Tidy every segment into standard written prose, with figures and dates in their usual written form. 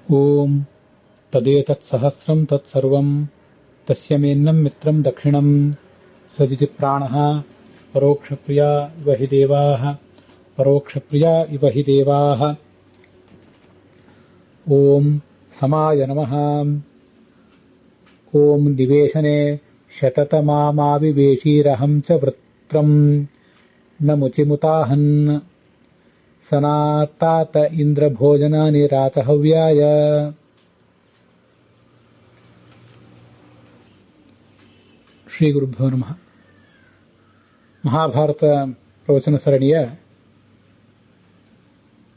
ಓಂ ತದೇತತ್ಸಹಸ್ರಂ ತತ್ಸರ್ವಂ ತಸ್ಯಮೇನ್ನಂ ಮಿತ್ರಂ ದಕ್ಷಿಣಂ ಸಜಿತಿ ಪ್ರಾಣಃ ಪರೋಕ್ಷಪ್ರಿಯಾ ಇವ ಹಿ ದೇವಾಃ ಪರೋಕ್ಷಪ್ರಿಯಾ ಇವ ಹಿ ದೇವಾಃ. ಓಂ ಸಮಾಯ ನಮಃ. ಓಂ ನಿವೇಶನೆ ಶತತಮಾಮಾವಿವೇಶೀರಹಂ ಚ ವೃತ್ರಂ ನ ಮುಚಿಮುತಾಹನ್ ಸನಾತಾತ ಇಂದ್ರಭೋಜನಾನಿ ರಾತಹವ್ಯಾಯ. ಶ್ರೀ ಗುರುಭ್ಯೋ ನಮಃ. ಮಹಾಭಾರತ ಪ್ರವಚನ ಸರಣಿಯ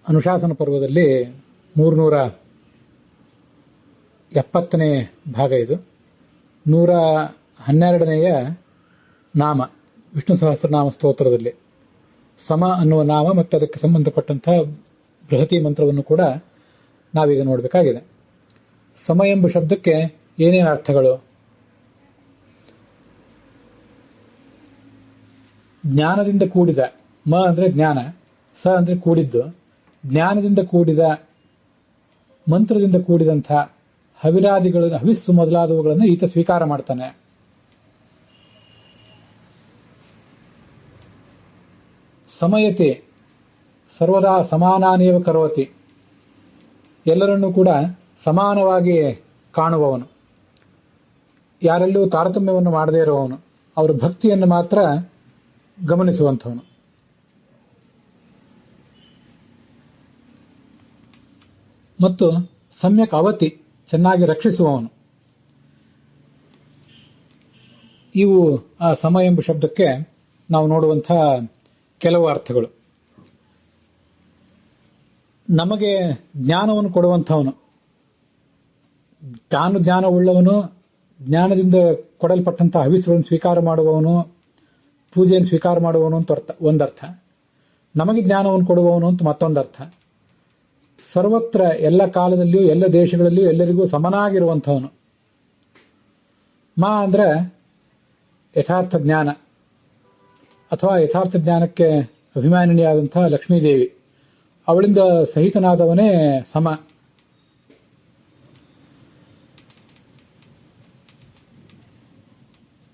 ಅನುಶಾಸನ ಪರ್ವದಲ್ಲಿ 370ನೇ ಭಾಗ ಇದು. 112ನೆಯ ನಾಮ ವಿಷ್ಣು ಸಹಸ್ರನಾಮ ಸ್ತೋತ್ರದಲ್ಲಿ ಸಮ ಅನ್ನುವ ನಾಮ ಮತ್ತು ಅದಕ್ಕೆ ಸಂಬಂಧಪಟ್ಟಂತಹ ಬೃಹತಿ ಮಂತ್ರವನ್ನು ಕೂಡ ನಾವೀಗ ನೋಡಬೇಕಾಗಿದೆ. ಸಮ ಎಂಬ ಶಬ್ದಕ್ಕೆ ಏನೇನು ಅರ್ಥಗಳು? ಜ್ಞಾನದಿಂದ ಕೂಡಿದ, ಮ ಅಂದ್ರೆ ಜ್ಞಾನ, ಸ ಅಂದ್ರೆ ಕೂಡಿದ್ದು, ಜ್ಞಾನದಿಂದ ಕೂಡಿದ, ಮಂತ್ರದಿಂದ ಕೂಡಿದಂಥ ಹವಿರಾದಿಗಳನ್ನು, ಹವಿಸ್ಸು ಮೊದಲಾದವುಗಳನ್ನು ಈತ ಸ್ವೀಕಾರ ಮಾಡ್ತಾನೆ. ಸಮಯತೆ ಸರ್ವದಾ ಸಮಾನಾನೇವ ಕರೋತಿ, ಎಲ್ಲರನ್ನೂ ಕೂಡ ಸಮಾನವಾಗಿ ಕಾಣುವವನು, ಯಾರೆಲ್ಲೂ ತಾರತಮ್ಯವನ್ನು ಮಾಡದೇ ಇರುವವನು, ಅವರ ಭಕ್ತಿಯನ್ನು ಮಾತ್ರ ಗಮನಿಸುವಂಥವನು. ಮತ್ತು ಸಮ್ಯಕ್ ಅವತಿ, ಚೆನ್ನಾಗಿ ರಕ್ಷಿಸುವವನು. ಇವು ಆ ಸಮ ಎಂಬ ಶಬ್ದಕ್ಕೆ ನಾವು ನೋಡುವಂಥ ಕೆಲವು ಅರ್ಥಗಳು. ನಮಗೆ ಜ್ಞಾನವನ್ನು ಕೊಡುವಂಥವನು, ತಾನು ಜ್ಞಾನವುಳ್ಳವನು, ಜ್ಞಾನದಿಂದ ಕೊಡಲ್ಪಟ್ಟಂತಹ ಹವಿಸ್ಸುಗಳನ್ನು ಸ್ವೀಕಾರ ಮಾಡುವವನು, ಪೂಜೆಯನ್ನು ಸ್ವೀಕಾರ ಮಾಡುವವನು ಅಂತ ಒಂದರ್ಥ. ನಮಗೆ ಜ್ಞಾನವನ್ನು ಕೊಡುವವನು ಅಂತ ಮತ್ತೊಂದರ್ಥ. ಸರ್ವತ್ರ ಎಲ್ಲ ಕಾಲದಲ್ಲಿಯೂ ಎಲ್ಲ ದೇಶಗಳಲ್ಲಿಯೂ ಎಲ್ಲರಿಗೂ ಸಮನಾಗಿರುವಂಥವನು. ಮಾ ಅಂದ್ರೆ ಯಥಾರ್ಥ ಜ್ಞಾನ ಅಥವಾ ಯಥಾರ್ಥ ಜ್ಞಾನಕ್ಕೆ ಅಭಿಮಾನಿನಿಯಾದಂತಹ ಲಕ್ಷ್ಮೀದೇವಿ, ಅವಳಿಂದ ಸಹಿತನಾದವನೇ ಸಮ.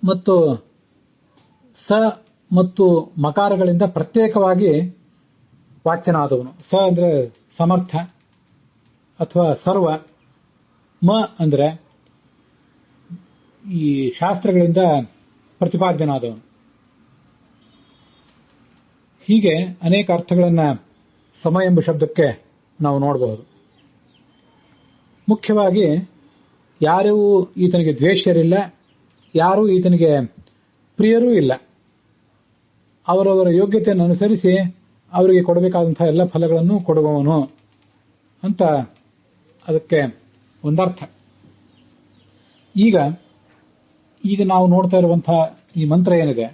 ಮತ್ತು ಸ ಮತ್ತು ಮಕಾರಗಳಿಂದ ಪ್ರತ್ಯೇಕವಾಗಿ ವಾಚ್ಯನಾದವನು. ಸ ಅಂದ್ರೆ ಸಮರ್ಥ ಅಥವಾ ಸರ್ವ, ಮ ಅಂದ್ರೆ ಈ ಶಾಸ್ತ್ರಗಳಿಂದ ಪ್ರತಿಪಾದ್ಯನಾದವನು. ಹೀಗೆ ಅನೇಕ ಅರ್ಥಗಳನ್ನು ಸಮ ಎಂಬ ಶಬ್ದಕ್ಕೆ ನಾವು ನೋಡಬಹುದು. ಮುಖ್ಯವಾಗಿ ಯಾರೂ ಈತನಿಗೆ ದ್ವೇಷ್ಯರಿಲ್ಲ, ಯಾರೂ ಈತನಿಗೆ ಪ್ರಿಯರೂ ಇಲ್ಲ. ಅವರವರ ಯೋಗ್ಯತೆಯನ್ನು ಅನುಸರಿಸಿ ಅವರಿಗೆ ಕೊಡಬೇಕಾದಂತಹ ಎಲ್ಲ ಫಲಗಳನ್ನು ಕೊಡುವವನು ಅಂತ ಅದಕ್ಕೆ ಒಂದರ್ಥ. ಈಗ ನಾವು ನೋಡ್ತಾ ಇರುವಂತಹ ಈ ಮಂತ್ರ ಏನಿದೆ,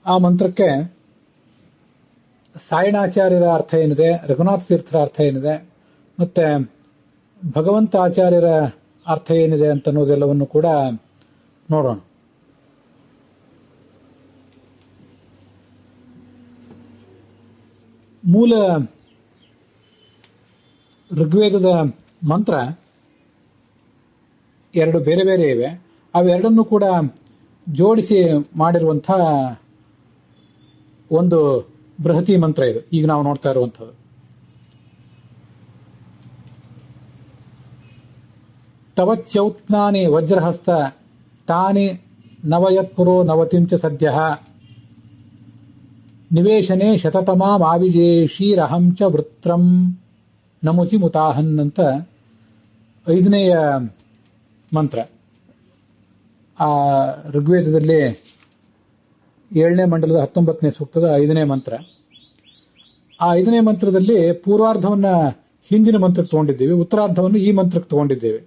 ಆ ಮಂತ್ರಕ್ಕೆ ಸಾಯಣಾಚಾರ್ಯರ ಅರ್ಥ ಏನಿದೆ, ರಘುನಾಥ ತೀರ್ಥರ ಅರ್ಥ ಏನಿದೆ, ಮತ್ತೆ ಭಗವಂತ ಆಚಾರ್ಯರ ಅರ್ಥ ಏನಿದೆ ಅಂತ ಅನ್ನೋದೆಲ್ಲವನ್ನು ಕೂಡ ನೋಡೋಣ. ಮೂಲ ಋಗ್ವೇದದ ಮಂತ್ರ ಎರಡು ಬೇರೆ ಬೇರೆ ಇವೆ. ಅವೆರಡನ್ನೂ ಕೂಡ ಜೋಡಿಸಿ ಮಾಡಿರುವಂಥ ಒಂದು ಬೃಹತಿ ಮಂತ್ರ ಇದು, ಈಗ ನಾವು ನೋಡ್ತಾ ಇರುವಂಥದ್ದು. ತವಚ್ಯೌತ್ನಾನಿ ವಜ್ರಹಸ್ತ ತಾನಿ ನವಯತ್ಪುರೋ ನವತಿಂಚ ಸದ್ಯಃ ನಿವೇಶನೆ ಶತತಮಾಂ ಆವಿಜೇಷೀರಹಂ ಚ ವೃತ್ರಂ ನಮುಚಿ ಮುತಾಹನ್ ಅಂತ 5ನೇಯ ಮಂತ್ರ. ಆ ಋಗ್ವೇದದಲ್ಲಿ 7ನೇ ಮಂಡಲದ 19ನೇ ಸೂಕ್ತದ 5ನೇ ಮಂತ್ರ. ಆ 5ನೇ ಮಂತ್ರದಲ್ಲಿ ಪೂರ್ವಾರ್ಧವನ್ನ ಹಿಂದಿನ ಮಂತ್ರಕ್ಕೆ ತಗೊಂಡಿದ್ದೇವೆ, ಉತ್ತರಾರ್ಧವನ್ನು ಈ ಮಂತ್ರಕ್ಕೆ ತಗೊಂಡಿದ್ದೇವೆ.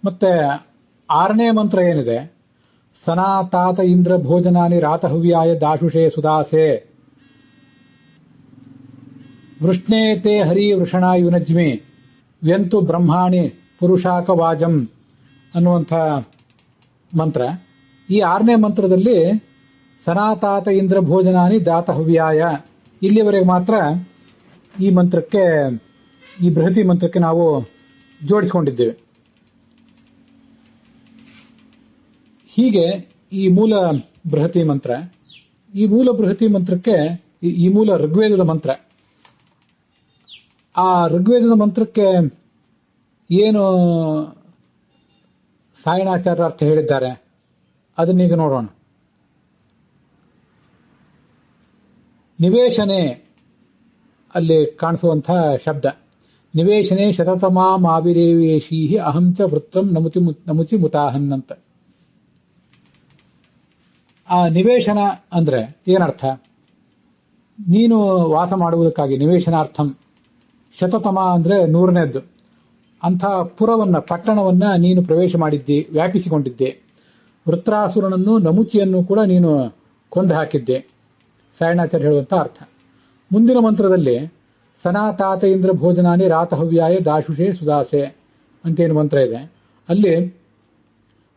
ಮತ್ತೆ 6ನೇ ಮಂತ್ರ ಏನಿದೆ, ಸನಾತಾತ ಇಂದ್ರ ಭೋಜನಾನಿ ರಾತಹವ್ಯಾಯ ದಾಶುಷೇ ಸುದಾಸೆ ವೃಷ್ಣೇತೆ ಹರಿ ವೃಷಣಾ ಯುನಜ್ಮಿ ವ್ಯಂತು ಬ್ರಹ್ಮಾಣಿ ಪುರುಷಾಕವಾಜಂ ಅನ್ನುವಂಥ ಮಂತ್ರ. ಈ 6ನೇ ಮಂತ್ರದಲ್ಲಿ ಸನಾತಾತ ಇಂದ್ರ ಭೋಜನಾನಿ ದಾತಹವ್ಯಾಯ, ಇಲ್ಲಿವರೆಗೆ ಮಾತ್ರ ಈ ಮಂತ್ರಕ್ಕೆ ಈ ಬೃಹತಿ ಮಂತ್ರಕ್ಕೆ ನಾವು ಜೋಡಿಸಿಕೊಂಡಿದ್ದೇವೆ. ಹೀಗೆ ಈ ಮೂಲ ಬೃಹತಿ ಮಂತ್ರ, ಈ ಮೂಲ ಬೃಹತಿ ಮಂತ್ರಕ್ಕೆ ಈ ಮೂಲ ಋಗ್ವೇದದ ಮಂತ್ರ, ಆ ಋಗ್ವೇದದ ಮಂತ್ರಕ್ಕೆ ಏನು ಸಾಯಣಾಚಾರ್ಯ ಅರ್ಥ ಹೇಳಿದ್ದಾರೆ ಅದನ್ನೀಗ ನೋಡೋಣ. ನಿವೇಶನೆ ಅಲ್ಲಿ ಕಾಣಿಸುವಂತಹ ಶಬ್ದ, ನಿವೇಶನೆ ಶತತಮಾವಿರೇವೇಶೀ ಅಹಂಚ ವೃತ್ರಂ ನಮುಚಿ ಮುತಾಹನ್ ಅಂತ. ಆ ನಿವೇಶನ ಅಂದ್ರೆ ಏನರ್ಥ? ನೀನು ವಾಸ ಮಾಡುವುದಕ್ಕಾಗಿ ನಿವೇಶನಾರ್ಥಂ. ಶತತಮ ಅಂದ್ರೆ 100ನೇದ್ದು. ಅಂಥ ಪುರವನ್ನ, ಪಟ್ಟಣವನ್ನ ನೀನು ಪ್ರವೇಶ ಮಾಡಿದ್ದಿ, ವ್ಯಾಪಿಸಿಕೊಂಡಿದ್ದೆ. ವೃತ್ರಾಸುರನನ್ನು, ನಮುಚಿಯನ್ನು ಕೂಡ ನೀನು ಕೊಂದು ಹಾಕಿದ್ದೆ. ಸಾಯಣಾಚಾರ್ಯ ಹೇಳುವಂತ ಅರ್ಥ. ಮುಂದಿನ ಮಂತ್ರದಲ್ಲಿ ಸನಾತಾತ ಇಂದ್ರ ಭೋಜನಾನಿ ರಾತಹವ್ಯಾಯ ದಾಶುಷೆ ಸುದಾಸೆ ಅಂತೇನು ಮಂತ್ರ ಇದೆ. ಅಲ್ಲಿ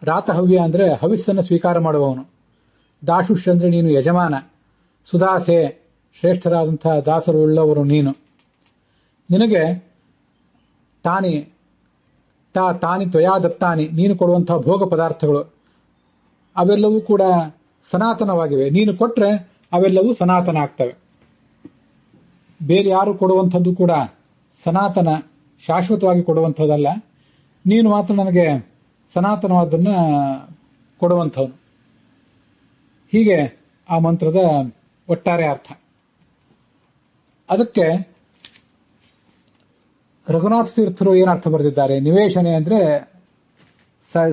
ರಾತಹವ್ಯ ಅಂದ್ರೆ ಹವಿಸ್ಸನ್ನು ಸ್ವೀಕಾರ ಮಾಡುವವನು, ದಾಶುಷ್ ಅಂದ್ರೆ ನೀನು ಯಜಮಾನ, ಸುದಾಸೆ ಶ್ರೇಷ್ಠರಾದಂತಹ ದಾಸರು ಉಳ್ಳವರು ನೀನು. ನಿನಗೆ ತಾನಿ ತ್ವಯಾ ದತ್ತಾನಿ, ನೀನು ಕೊಡುವಂತಹ ಭೋಗ ಪದಾರ್ಥಗಳು ಅವೆಲ್ಲವೂ ಕೂಡ ಸನಾತನವಾಗಿವೆ. ನೀನು ಕೊಟ್ರೆ ಅವೆಲ್ಲವೂ ಸನಾತನ ಆಗ್ತವೆ. ಬೇರೆ ಯಾರು ಕೊಡುವಂಥದ್ದು ಕೂಡ ಸನಾತನ, ಶಾಶ್ವತವಾಗಿ ಕೊಡುವಂಥದ್ದಲ್ಲ. ನೀನು ಮಾತ್ರ ನನಗೆ ಸನಾತನವಾದನ್ನ ಕೊಡುವಂಥವನು. ಹೀಗೆ ಆ ಮಂತ್ರದ ಒಟ್ಟಾರೆ ಅರ್ಥ. ಅದಕ್ಕೆ ರಘುನಾಥ ತೀರ್ಥರು ಏನರ್ಥ ಬರೆದಿದ್ದಾರೆ? ನಿವೇಶನೆ ಅಂದ್ರೆ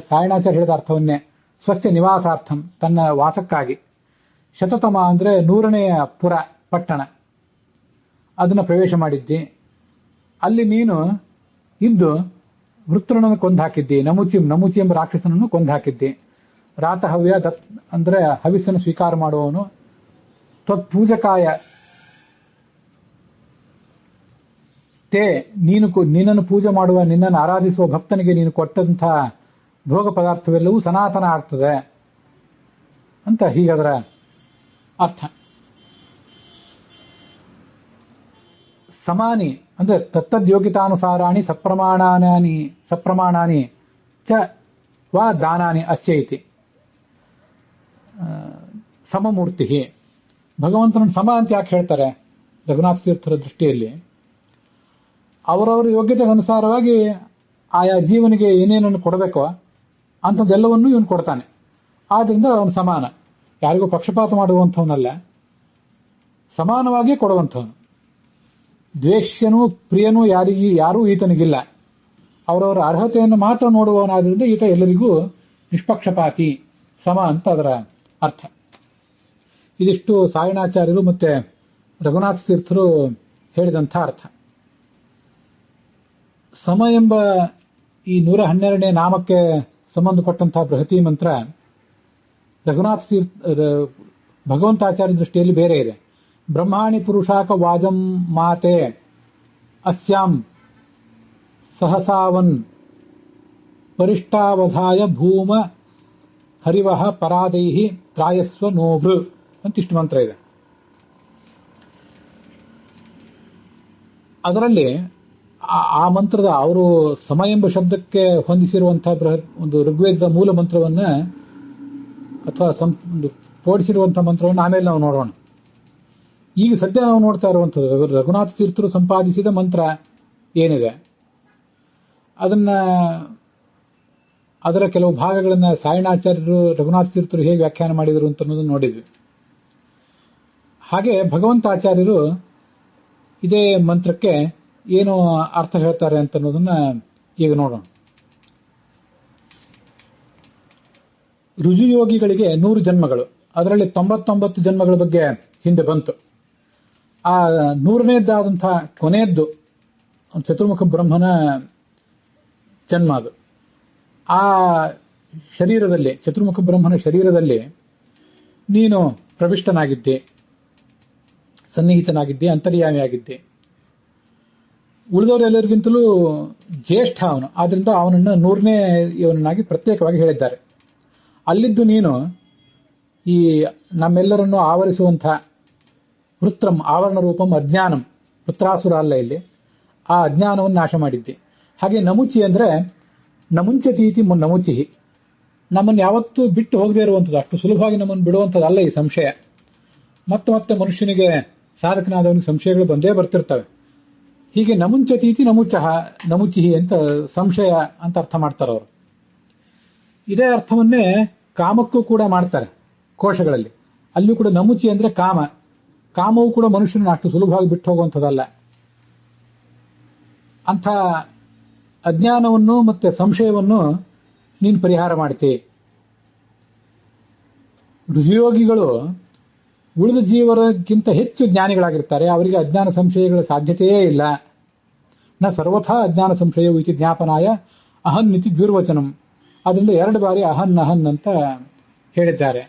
ಸಾಯಣಾಚಾರ್ಯ ಹೇಳಿದ ಅರ್ಥವನ್ನೇ, ಸ್ವಸ್ಯ ನಿವಾಸಾರ್ಥಂ, ತನ್ನ ವಾಸಕ್ಕಾಗಿ. ಶತತಮ ಅಂದ್ರೆ 100ನೆಯ ಪುರ, ಪಟ್ಟಣ, ಅದನ್ನ ಪ್ರವೇಶ ಮಾಡಿದ್ದಿ. ಅಲ್ಲಿ ನೀನು ಇದ್ದು ವೃತ್ರನನ್ನು ಕೊಂದು ಹಾಕಿದ್ದಿ, ನಮುಚಿ ಎಂಬ ರಾಕ್ಷಸನನ್ನು ಕೊಂದು ಹಾಕಿದ್ದಿ. ರಾತಹವ್ಯ ಅಂದ್ರೆ ಹವಿಸ್ಸನ್ನು ಸ್ವೀಕಾರ ಮಾಡುವವನು. ತ್ವತ್ಪೂಜಕಾಯ ತೇ, ನಿನ್ನನ್ನು ಪೂಜೆ ಮಾಡುವ, ನಿನ್ನನ್ನು ಆರಾಧಿಸುವ ಭಕ್ತನಿಗೆ ನೀನು ಕೊಟ್ಟಂತಹ ಭೋಗ ಪದಾರ್ಥವೆಲ್ಲವೂ ಸನಾತನ ಆಗ್ತದೆ ಅಂತ ಹೀಗದರ ಅರ್ಥ. ಸಮಾನಿ ಅಂದ್ರೆ ತತ್ತದ್ಯೋಗಿತಾನುಸಾರಾಣಿ ಸಪ್ರಮಾಣಾನಿ ಚ ವಾ ದಾನಾನಿ ಅಸ್ಯ ಇತಿ. ಸಮಮೂರ್ತಿ, ಭಗವಂತನ ಸಮ ಅಂತ ಯಾಕೆ ಹೇಳ್ತಾರೆ ರಘುನಾಥ ತೀರ್ಥರ ದೃಷ್ಟಿಯಲ್ಲಿ? ಅವರವರ ಯೋಗ್ಯತೆಗೆ ಅನುಸಾರವಾಗಿ ಆಯಾ ಜೀವನಿಗೆ ಏನೇನನ್ನು ಕೊಡಬೇಕೋ ಅಂಥದ್ದೆಲ್ಲವನ್ನೂ ಇವನು ಕೊಡ್ತಾನೆ. ಆದ್ರಿಂದ ಅವನು ಸಮಾನ, ಯಾರಿಗೂ ಪಕ್ಷಪಾತ ಮಾಡುವಂಥವನಲ್ಲ, ಸಮಾನವಾಗಿ ಕೊಡುವಂಥವನು. ದ್ವೇಷ್ಯನೂ ಪ್ರಿಯನೂ ಯಾರೂ ಈತನಿಗಿಲ್ಲ. ಅವರವರ ಅರ್ಹತೆಯನ್ನು ಮಾತ್ರ ನೋಡುವವನಾದ್ರಿಂದ ಈತ ಎಲ್ಲರಿಗೂ ನಿಷ್ಪಕ್ಷಪಾತಿ, ಸಮ ಅಂತ ಅದರ ಅರ್ಥ. ಇದಿಷ್ಟು ಸಾಯಣಾಚಾರ್ಯರು ಮತ್ತೆ ರಘುನಾಥ ತೀರ್ಥರು ಹೇಳಿದಂಥ ಅರ್ಥ. ಸಮ ಎಂಬ ಈ 112ನೇ ನಾಮಕ್ಕೆ ಸಂಬಂಧಪಟ್ಟಂತಹ ಬೃಹತಿ ಮಂತ್ರ ರಘುನಾಥ ಭಗವಂತಾಚಾರ್ಯ ದೃಷ್ಟಿಯಲ್ಲಿ ಬೇರೆ ಇದೆ. ಬ್ರಹ್ಮಾಣಿ ಪುರುಷಾಕ ವಾಜಂ ಮಾತೆ ಅಸ್ಯಾಂ ಸಹಸಾವನ್ ಪರಿಷ್ಟಾವಧಾಯ ಭೂಮ ಹರಿವಹ ಪರಾದೈಹಿ ತ್ರಾಯಸ್ವ ನೋವೃ ಅಂತಿಷ್ಟು ಮಂತ್ರ ಇದೆ. ಅದರಲ್ಲಿ ಆ ಮಂತ್ರದ ಅವರು ಸಮ ಎಂಬ ಶಬ್ದಕ್ಕೆ ಹೊಂದಿಸಿರುವಂತಹ ಒಂದು ಋಗ್ವೇದದ ಮೂಲ ಮಂತ್ರವನ್ನ ಅಥವಾ ಪೋಡಿಸಿರುವಂತಹ ಮಂತ್ರವನ್ನು ಆಮೇಲೆ ನಾವು ನೋಡೋಣ. ಈಗ ಸದ್ಯ ನಾವು ನೋಡ್ತಾ ಇರುವಂಥದ್ದು ರಘುನಾಥ ತೀರ್ಥರು ಸಂಪಾದಿಸಿದ ಮಂತ್ರ ಏನಿದೆ ಅದರ ಕೆಲವು ಭಾಗಗಳನ್ನ ಸಾಯಣಾಚಾರ್ಯರು ರಘುನಾಥ ತೀರ್ಥರು ಹೇಗೆ ವ್ಯಾಖ್ಯಾನ ಮಾಡಿದರು ಅಂತ ಅನ್ನೋದನ್ನು ನೋಡಿದ್ವಿ. ಹಾಗೆ ಭಗವಂತಾಚಾರ್ಯರು ಇದೇ ಮಂತ್ರಕ್ಕೆ ಏನು ಅರ್ಥ ಹೇಳ್ತಾರೆ ಅಂತ ಅನ್ನೋದನ್ನ ಈಗ ನೋಡೋಣ. ರುಜುಯೋಗಿಗಳಿಗೆ 100 ಜನ್ಮಗಳು, ಅದರಲ್ಲಿ 99 ಜನ್ಮಗಳ ಬಗ್ಗೆ ಹಿಂದೆ ಬಂತು. ಆ 100ನೇದ್ದಾದಂತಹ ಕೊನೆಯದ್ದು ಚತುರ್ಮುಖ ಬ್ರಹ್ಮನ ಜನ್ಮ. ಅದು ಆ ಶರೀರದಲ್ಲಿ, ಚತುರ್ಮುಖ ಬ್ರಹ್ಮನ ಶರೀರದಲ್ಲಿ ನೀನು ಪ್ರವಿಷ್ಟನಾಗಿದ್ದೆ, ಸನ್ನಿಹಿತನಾಗಿದ್ದೆ, ಅಂತರ್ಯಾಮಿಯಾಗಿದ್ದೆ. ಉಳಿದವರೆಲ್ಲರಿಗಿಂತಲೂ ಜ್ಯೇಷ್ಠ ಅವನು, ಆದ್ರಿಂದ ಅವನನ್ನು 100ನೇ ಇವನನ್ನಾಗಿ ಪ್ರತ್ಯೇಕವಾಗಿ ಹೇಳಿದ್ದಾರೆ. ಅಲ್ಲಿದ್ದು ನೀನು ಈ ನಮ್ಮೆಲ್ಲರನ್ನು ಆವರಿಸುವಂತಹ ವೃತ್ರಂ, ಆವರಣ ರೂಪಂ ಅಜ್ಞಾನಂ, ವೃತ್ರಾಸುರ ಅಲ್ಲ ಇಲ್ಲಿ, ಆ ಅಜ್ಞಾನವನ್ನು ನಾಶ ಮಾಡಿದ್ದೆ. ಹಾಗೆ ನಮುಚಿ ಅಂದ್ರೆ ನಮುಂಚತೀತಿ ನಮುಚಿಹಿ, ನಮ್ಮನ್ನು ಯಾವತ್ತೂ ಬಿಟ್ಟು ಹೋಗದೇ ಇರುವಂಥದ್ದು, ಅಷ್ಟು ಸುಲಭವಾಗಿ ನಮ್ಮನ್ನು ಬಿಡುವಂಥದ್ದಲ್ಲ ಈ ಸಂಶಯ. ಮತ್ತೆ ಮತ್ತೆ ಮನುಷ್ಯನಿಗೆ ಸಾಧಕನಾದವನಿಗೆ ಸಂಶಯಗಳು ಬಂದೇ ಬರ್ತಿರ್ತವೆ. ಹೀಗೆ ನಮುಂಚತೀತಿ ನಮುಚಿಹಿ ಅಂತ ಸಂಶಯ ಅಂತ ಅರ್ಥ ಮಾಡ್ತಾರೆ ಅವರು. ಇದೇ ಅರ್ಥವನ್ನೇ ಕಾಮಕ್ಕೂ ಕೂಡ ಮಾಡ್ತಾರೆ ಕೋಶಗಳಲ್ಲಿ. ಅಲ್ಲಿ ಕೂಡ ನಮುಚಿ ಅಂದ್ರೆ ಕಾಮವು ಕೂಡ ಮನುಷ್ಯನ ಅಷ್ಟು ಸುಲಭವಾಗಿ ಬಿಟ್ಟು ಹೋಗುವಂಥದ್ದಲ್ಲ. ಅಂಥ ಅಜ್ಞಾನವನ್ನು ಮತ್ತೆ ಸಂಶಯವನ್ನು ನೀನು ಪರಿಹಾರ ಮಾಡ್ತಿ. ಋಷಿಯೋಗಿಗಳು ಉಳಿದ ಜೀವರಿಗಿಂತ ಹೆಚ್ಚು ಜ್ಞಾನಿಗಳಾಗಿರ್ತಾರೆ. ಅವರಿಗೆ ಅಜ್ಞಾನ ಸಂಶಯಗಳ ಸಾಧ್ಯತೆಯೇ ಇಲ್ಲ. ನ ಸರ್ವಥಾ ಅಜ್ಞಾನ ಸಂಶಯವು ಇತಿ ಜ್ಞಾಪನಾಯ ಅಹನ್ ಇತಿ ದ್ವಿರ್ವಚನಂ. ಅದರಿಂದ 2 ಬಾರಿ ಅಹನ್ ಅಹನ್ ಅಂತ ಹೇಳಿದ್ದಾರೆ.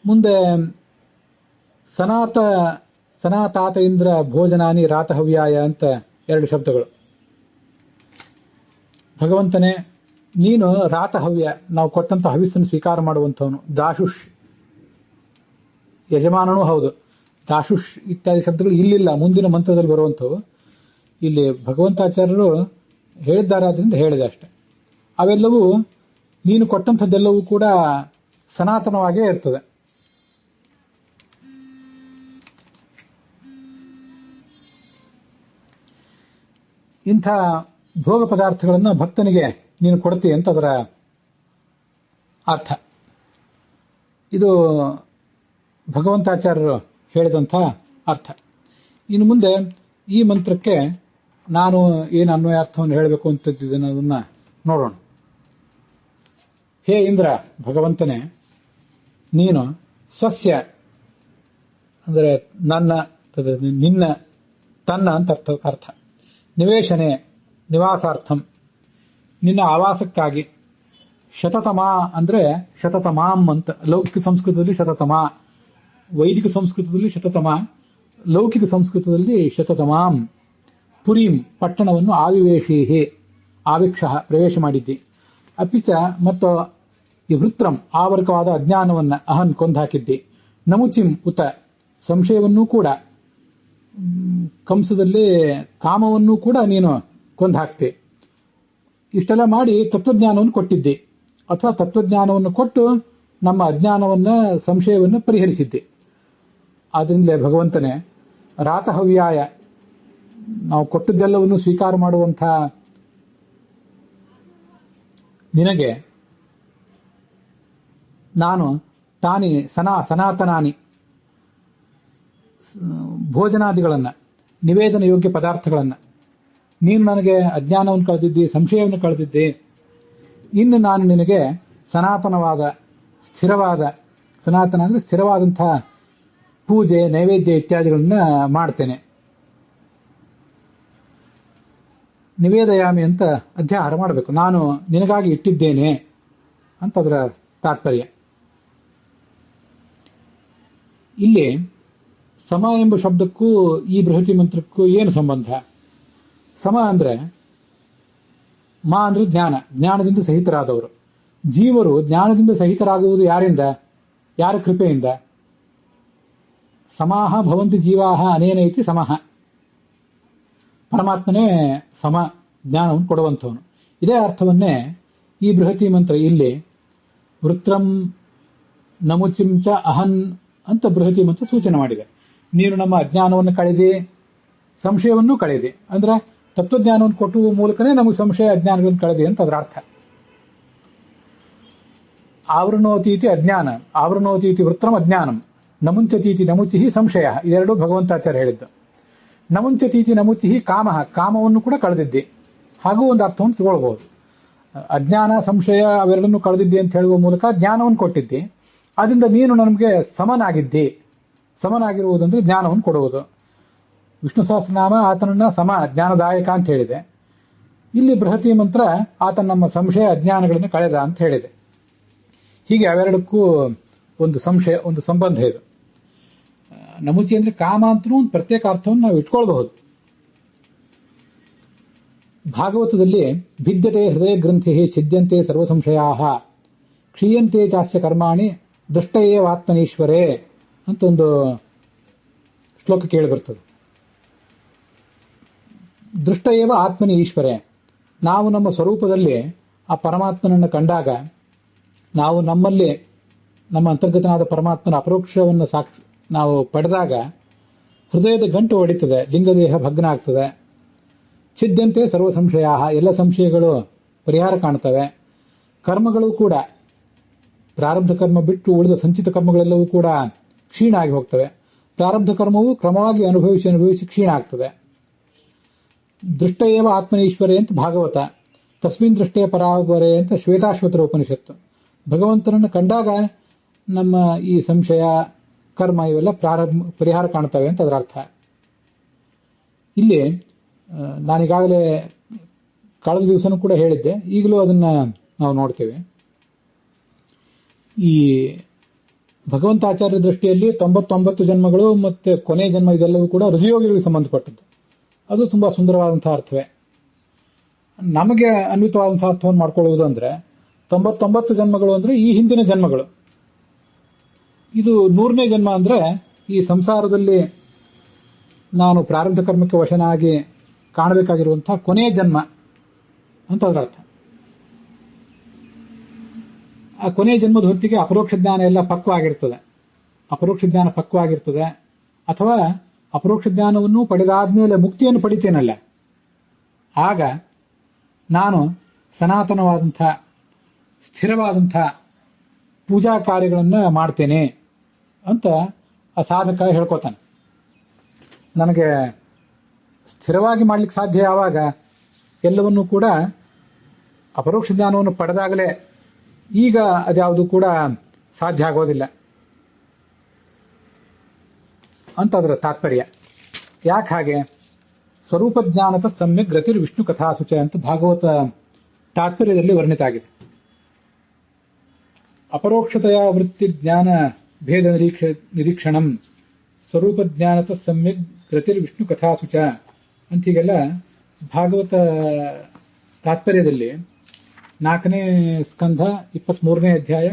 ಮುಂದೆ ಸನಾತಾತ ಇಂದ್ರ ಭೋಜನಾನಿ ರಾತಹವ್ಯಾಯ ಅಂತ 2 ಶಬ್ದಗಳು. ಭಗವಂತನೇ, ನೀನು ರಾತಹವ್ಯ, ನಾವು ಕೊಟ್ಟಂತ ಹವಿಸ್ಸನ್ನು ಸ್ವೀಕಾರ ಮಾಡುವಂಥವನು. ದಾಶುಷ್, ಯಜಮಾನನೂ ಹೌದು. ದಾಶುಷ್ ಇತ್ಯಾದಿ ಶಬ್ದಗಳು ಇಲ್ಲಿಲ್ಲ, ಮುಂದಿನ ಮಂತ್ರದಲ್ಲಿ ಬರುವಂಥವು. ಇಲ್ಲಿ ಭಗವಂತಾಚಾರ್ಯರು ಹೇಳಿದ್ದಾರೆ, ಆದ್ರಿಂದ ಹೇಳಿದೆ ಅಷ್ಟೆ. ಅವೆಲ್ಲವೂ ನೀನು ಕೊಟ್ಟಂಥದ್ದೆಲ್ಲವೂ ಕೂಡ ಸನಾತನವಾಗೇ ಇರ್ತದೆ. ಇಂಥ ಭೋಗ ಪದಾರ್ಥಗಳನ್ನು ಭಕ್ತನಿಗೆ ನೀನು ಕೊಡ್ತೀಯ ಅಂತ ಅದರ ಅರ್ಥ. ಇದು ಭಗವಂತಾಚಾರ್ಯರು ಹೇಳಿದಂಥ ಅರ್ಥ. ಇನ್ನು ಮುಂದೆ ಈ ಮಂತ್ರಕ್ಕೆ ನಾನು ಏನು ಅನ್ವಯಾರ್ಥವನ್ನು ಹೇಳಬೇಕು ಅಂತಿದ್ದೇನೆ ಅದನ್ನ ನೋಡೋಣ. ಹೇ ಇಂದ್ರ, ಭಗವಂತನೇ, ನೀನು ಸ್ವಸ್ಯ ಅಂದರೆ ನನ್ನ, ನಿನ್ನ, ತನ್ನ ಅಂತ ಅರ್ಥ. ನಿವೇಶನೆ, ನಿವಾಸಾರ್ಥಂ, ನಿನ್ನ ಆವಾಸಕ್ಕಾಗಿ. ಶತತಮ ಅಂದ್ರೆ ಶತತಮಾಂ ಅಂತ. ಲೌಕಿಕ ಸಂಸ್ಕೃತದಲ್ಲಿ ಶತತಮ, ವೈದಿಕ ಸಂಸ್ಕೃತದಲ್ಲಿ ಶತತಮ, ಲೌಕಿಕ ಸಂಸ್ಕೃತದಲ್ಲಿ ಶತತಮಾಂ. ಪುರೀಂ, ಪಟ್ಟಣವನ್ನು ಆವಿವೇಶೀಹಿ, ಆವಿಕ್ಷ, ಪ್ರವೇಶ ಮಾಡಿದ್ದಿ. ಅಪಿಚ ಮತ್ತು ಈ ವೃತ್ರಂ, ಆವರ್ಕವಾದ ಅಜ್ಞಾನವನ್ನ ಅಹನ್ ಕೊಂದಾಕಿದ್ದಿ. ನಮುಚಿಂ ಉತ, ಸಂಶಯವನ್ನೂ ಕೂಡ, ಕಂಸದಲ್ಲಿ ಕಾಮವನ್ನೂ ಕೂಡ ನೀನು ಕೊಂದಾಕ್ತಿ. ಇಷ್ಟೆಲ್ಲ ಮಾಡಿ ತತ್ವಜ್ಞಾನವನ್ನು ಕೊಟ್ಟಿದ್ದಿ, ಅಥವಾ ತತ್ವಜ್ಞಾನವನ್ನು ಕೊಟ್ಟು ನಮ್ಮ ಅಜ್ಞಾನವನ್ನ, ಸಂಶಯವನ್ನು ಪರಿಹರಿಸಿದ್ದಿ. ಆದ್ರಿಂದಲೇ ಭಗವಂತನೇ, ರಾತಹವ್ಯಾಯ, ನಾವು ಕೊಟ್ಟದ್ದೆಲ್ಲವನ್ನು ಸ್ವೀಕಾರ ಮಾಡುವಂಥ ನಿನಗೆ ನಾನು ತಾನಿ ಸನಾತನಾನಿ ಭೋಜನಾದಿಗಳನ್ನು, ನಿವೇದನ ಯೋಗ್ಯ ಪದಾರ್ಥಗಳನ್ನು, ನೀನು ನನಗೆ ಅಜ್ಞಾನವನ್ನು ಕಳೆದಿದ್ದಿ, ಸಂಶಯವನ್ನು ಕಳೆದಿದ್ದಿ. ಇನ್ನು ನಾನು ನಿನಗೆ ಸನಾತನವಾದ, ಸ್ಥಿರವಾದ, ಸನಾತನ ಅಂದರೆ ಸ್ಥಿರವಾದಂತಹ ಪೂಜೆ, ನೈವೇದ್ಯ ಇತ್ಯಾದಿಗಳನ್ನ ಮಾಡ್ತೇನೆ. ನಿವೇದಯಾಮಿ ಅಂತ ಅಧ್ಯಾಹಾರ ಮಾಡಬೇಕು. ನಾನು ನಿನಗಾಗಿ ಇಟ್ಟಿದ್ದೇನೆ ಅಂತ ಅದರ ತಾತ್ಪರ್ಯ. ಇಲ್ಲಿ ಸಮ ಎಂಬ ಶಬ್ದಕ್ಕೂ ಈ ಬೃಹತಿ ಮಂತ್ರಕ್ಕೂ ಏನು ಸಂಬಂಧ? ಸಮ ಅಂದ್ರೆ ಮಾ ಅಂದ್ರೆ ಜ್ಞಾನ, ಜ್ಞಾನದಿಂದ ಸಹಿತರಾದವರು. ಜೀವರು ಜ್ಞಾನದಿಂದ ಸಹಿತರಾಗುವುದು ಯಾರಿಂದ? ಯಾರ ಕೃಪೆಯಿಂದ? ಸಮಾಹ ಭವಂತಿ ಜೀವಾಹ ಅನೇನ ಇತಿ ಸಮಃ. ಪರಮಾತ್ಮನೇ ಸಮ, ಜ್ಞಾನವನ್ನು ಕೊಡುವಂಥವನು. ಇದೇ ಅರ್ಥವನ್ನೇ ಈ ಬೃಹತಿ ಮಂತ್ರ ಇಲ್ಲಿ ವೃತ್ರಂ ನಮುಚಿಂಚ ಅಹನ್ ಅಂತ ಬೃಹತಿ ಮಂತ್ರ ಸೂಚನೆ ಮಾಡಿದೆ. ನೀನು ನಮ್ಮ ಅಜ್ಞಾನವನ್ನು ಕಳೆದಿ, ಸಂಶಯವನ್ನು ಕಳೆದಿ. ಅಂದ್ರೆ ತತ್ವಜ್ಞಾನವನ್ನು ಕೊಟ್ಟುವ ಮೂಲಕನೇ ನಮಗೆ ಸಂಶಯ ಅಜ್ಞಾನಗಳನ್ನು ಕಳೆದಿ ಅಂತ ಅದರ ಅರ್ಥ. ಆವೃಣೋತೀತಿ ಅಜ್ಞಾನ, ಆವೃಣೋತೀತಿ ವೃತ್ರಂ ಅಜ್ಞಾನಂ, ನಮುಂಚತೀತಿ ನಮುಚಿಹಿ ಸಂಶಯ. ಇದೆರಡೂ ಭಗವಂತಾಚಾರ್ಯ ಹೇಳಿದ್ದು. ನಮುಂಚತೀತಿ ನಮುಚಿಹಿ ಕಾಮ, ಕಾಮವನ್ನು ಕೂಡ ಕಳೆದಿದ್ದಿ. ಹಾಗೂ ಒಂದು ಅರ್ಥವನ್ನು ತಗೊಳ್ಬಹುದು. ಅಜ್ಞಾನ, ಸಂಶಯ ಅವೆರಡನ್ನು ಕಳೆದಿದ್ದಿ ಅಂತ ಹೇಳುವ ಮೂಲಕ ಜ್ಞಾನವನ್ನು ಕೊಟ್ಟಿದ್ದಿ. ಆದ್ರಿಂದ ನೀನು ನಮಗೆ ಸಮನಾಗಿದ್ದಿ. ಸಮನಾಗಿರುವುದಂದ್ರೆ ಜ್ಞಾನವನ್ನು ಕೊಡುವುದು. ವಿಷ್ಣು ಸಹಸ್ರನಾಮ ಆತನನ್ನ ಸಮ, ಜ್ಞಾನದಾಯಕ ಅಂತ ಹೇಳಿದೆ. ಇಲ್ಲಿ ಬೃಹತಿ ಮಂತ್ರ ಆತನ ನಮ್ಮ ಸಂಶಯ ಅಜ್ಞಾನಗಳನ್ನು ಕಳೆದ ಅಂತ ಹೇಳಿದೆ. ಹೀಗೆ ಅವೆರಡಕ್ಕೂ ಒಂದು ಸಂಶಯ, ಒಂದು ಸಂಬಂಧ ಇದೆ. ನಮುಚಿ ಅಂದ್ರೆ ಕಾಮ ಅಂತಲೂ ಒಂದು ಪ್ರತ್ಯೇಕ ಅರ್ಥವನ್ನು ನಾವು ಇಟ್ಕೊಳ್ಬಹುದು. ಭಾಗವತದಲ್ಲಿ ಭಿದ್ಯತೆ ಹೃದಯ ಗ್ರಂಥಿ ಛಿದ್ಯಂತೆ ಸರ್ವ ಸಂಶಯಾಹ ಕ್ಷೀಯಂತೆ ಚಾಸ್ಯ ಕರ್ಮಾಣಿ ದೃಷ್ಟಯೇವಾತ್ಮನೀಶ್ವರೇ ಅಂತ ಒಂದು ಶ್ಲೋಕ ಕೇಳಿ ಬರ್ತದೆ. ದೃಷ್ಟ ಏವ ಆತ್ಮನಿ ಈಶ್ವರೇ, ನಾವು ನಮ್ಮ ಸ್ವರೂಪದಲ್ಲಿ ಆ ಪರಮಾತ್ಮನನ್ನು ಕಂಡಾಗ, ನಾವು ನಮ್ಮಲ್ಲಿ ನಮ್ಮ ಅಂತರ್ಗತನಾದ ಪರಮಾತ್ಮನ ಅಪರೋಕ್ಷವನ್ನು ನಾವು ಪಡೆದಾಗ ಹೃದಯದ ಗಂಟು ಹೊಡಿತದೆ, ಲಿಂಗದೇಹ ಭಗ್ನ ಆಗ್ತದೆ. ಛಿದ್ಯಂತೆ ಸರ್ವ ಸಂಶಯ, ಎಲ್ಲ ಸಂಶಯಗಳು ಪರಿಹಾರ ಕಾಣ್ತವೆ. ಕರ್ಮಗಳು ಕೂಡ, ಪ್ರಾರಬ್ಧ ಕರ್ಮ ಬಿಟ್ಟು ಉಳಿದ ಸಂಚಿತ ಕರ್ಮಗಳೆಲ್ಲವೂ ಕೂಡ ಕ್ಷೀಣ ಆಗಿ ಹೋಗ್ತವೆ. ಪ್ರಾರಬ್ಧ ಕರ್ಮವು ಕ್ರಮವಾಗಿ ಅನುಭವಿಸಿ ಕ್ಷೀಣ ಆಗ್ತದೆ. ದೃಷ್ಟ ಏವ ಆತ್ಮನೀಶ್ವರೇ ಅಂತ ಭಾಗವತ, ತಸ್ಮಿನ್ ದೃಷ್ಟೇ ಪರಾವರೇ ಅಂತ ಶ್ವೇತಾಶ್ವತರ ಉಪನಿಷತ್ತು. ಭಗವಂತನನ್ನು ಕಂಡಾಗ ನಮ್ಮ ಈ ಸಂಶಯ ಕರ್ಮ ಇವೆಲ್ಲ ಪರಿಹಾರ ಕಾಣ್ತವೆ ಅಂತ ಅದರ ಅರ್ಥ. ಇಲ್ಲಿ ನಾನೀಗಾಗಲೇ ಕಳೆದ ದಿವಸನೂ ಕೂಡ ಹೇಳಿದ್ದೆ, ಈಗಲೂ ಅದನ್ನ ನಾವು ನೋಡ್ತೇವೆ. ಈ ಭಗವಂತಾಚಾರ್ಯ ದೃಷ್ಟಿಯಲ್ಲಿ 99 ಜನ್ಮಗಳು ಮತ್ತೆ ಕೊನೆ ಜನ್ಮ ಇದೆಲ್ಲವೂ ಕೂಡ ಋಜುಯೋಗಿಗಳಿಗೆ ಸಂಬಂಧಪಟ್ಟದ್ದು. ಅದು ತುಂಬಾ ಸುಂದರವಾದಂತಹ ಅರ್ಥವೇ. ನಮಗೆ ಅನ್ವಿತವಾದಂತಹ ಅರ್ಥವನ್ನು ಮಾಡ್ಕೊಳ್ಳುವುದು ಅಂದ್ರೆ 99 ಜನ್ಮಗಳು ಅಂದ್ರೆ ಈ ಹಿಂದಿನ ಜನ್ಮಗಳು. ಇದು 100ನೇ ಜನ್ಮ ಅಂದ್ರೆ ಈ ಸಂಸಾರದಲ್ಲಿ ನಾನು ಪ್ರಾರಬ್ಧ ಕರ್ಮಕ್ಕೆ ವಶನಾಗಿ ಕಾಣಬೇಕಾಗಿರುವಂತಹ ಕೊನೆಯ ಜನ್ಮ ಅಂತ ಅದರ ಅರ್ಥ. ಆ ಕೊನೆಯ ಜನ್ಮದ ಹೊತ್ತಿಗೆ ಅಪರೋಕ್ಷ ಜ್ಞಾನ ಎಲ್ಲ ಪಕ್ವಾಗಿರ್ತದೆ. ಅಪರೋಕ್ಷ ಜ್ಞಾನ ಪಕ್ವಾಗಿರ್ತದೆ, ಅಥವಾ ಅಪರೋಕ್ಷ ಜ್ಞಾನವನ್ನು ಪಡೆದಾದ್ಮೇಲೆ ಮುಕ್ತಿಯನ್ನು ಪಡಿತೇನಲ್ಲ, ಆಗ ನಾನು ಸನಾತನವಾದಂಥ ಸ್ಥಿರವಾದಂಥ ಪೂಜಾ ಕಾರ್ಯಗಳನ್ನು ಮಾಡ್ತೇನೆ ಅಂತ ಆ ಸಾಧಕ ಹೇಳ್ಕೊತಾನೆ. ನನಗೆ ಸ್ಥಿರವಾಗಿ ಮಾಡ್ಲಿಕ್ಕೆ ಸಾಧ್ಯ ಯಾವಾಗ? ಎಲ್ಲವನ್ನೂ ಕೂಡ ಅಪರೋಕ್ಷ ಜ್ಞಾನವನ್ನು ಪಡೆದಾಗಲೇ. ಈಗ ಅದ್ಯಾವುದು ಕೂಡ ಸಾಧ್ಯ ಆಗೋದಿಲ್ಲ ಅಂತ ಅದರ ತಾತ್ಪರ್ಯ. ಯಾಕೆ ಹಾಗೆ? ಸ್ವರೂಪ ಜ್ಞಾನದ ಸಮ್ಯಕ್ ಗತಿರ್ ವಿಷ್ಣು ಕಥಾಸುಚ ಅಂತ ಭಾಗವತ ತಾತ್ಪರ್ಯದಲ್ಲಿ ವರ್ಣಿತ ಆಗಿದೆ. ಅಪರೋಕ್ಷತೆಯ ವೃತ್ತಿ ಜ್ಞಾನ ಭೇದ ನಿರೀಕ್ಷಣಂ ಸ್ವರೂಪ ಜ್ಞಾನದ ಸಮ್ಯಕ್ ಗತಿರ್ ವಿಷ್ಣು ಕಥಾಸುಚ ಅಂತ ಹೀಗೆಲ್ಲ ಭಾಗವತ ತಾತ್ಪರ್ಯದಲ್ಲಿ 4ನೇ ಸ್ಕಂಧ 23ನೇ ಅಧ್ಯಾಯ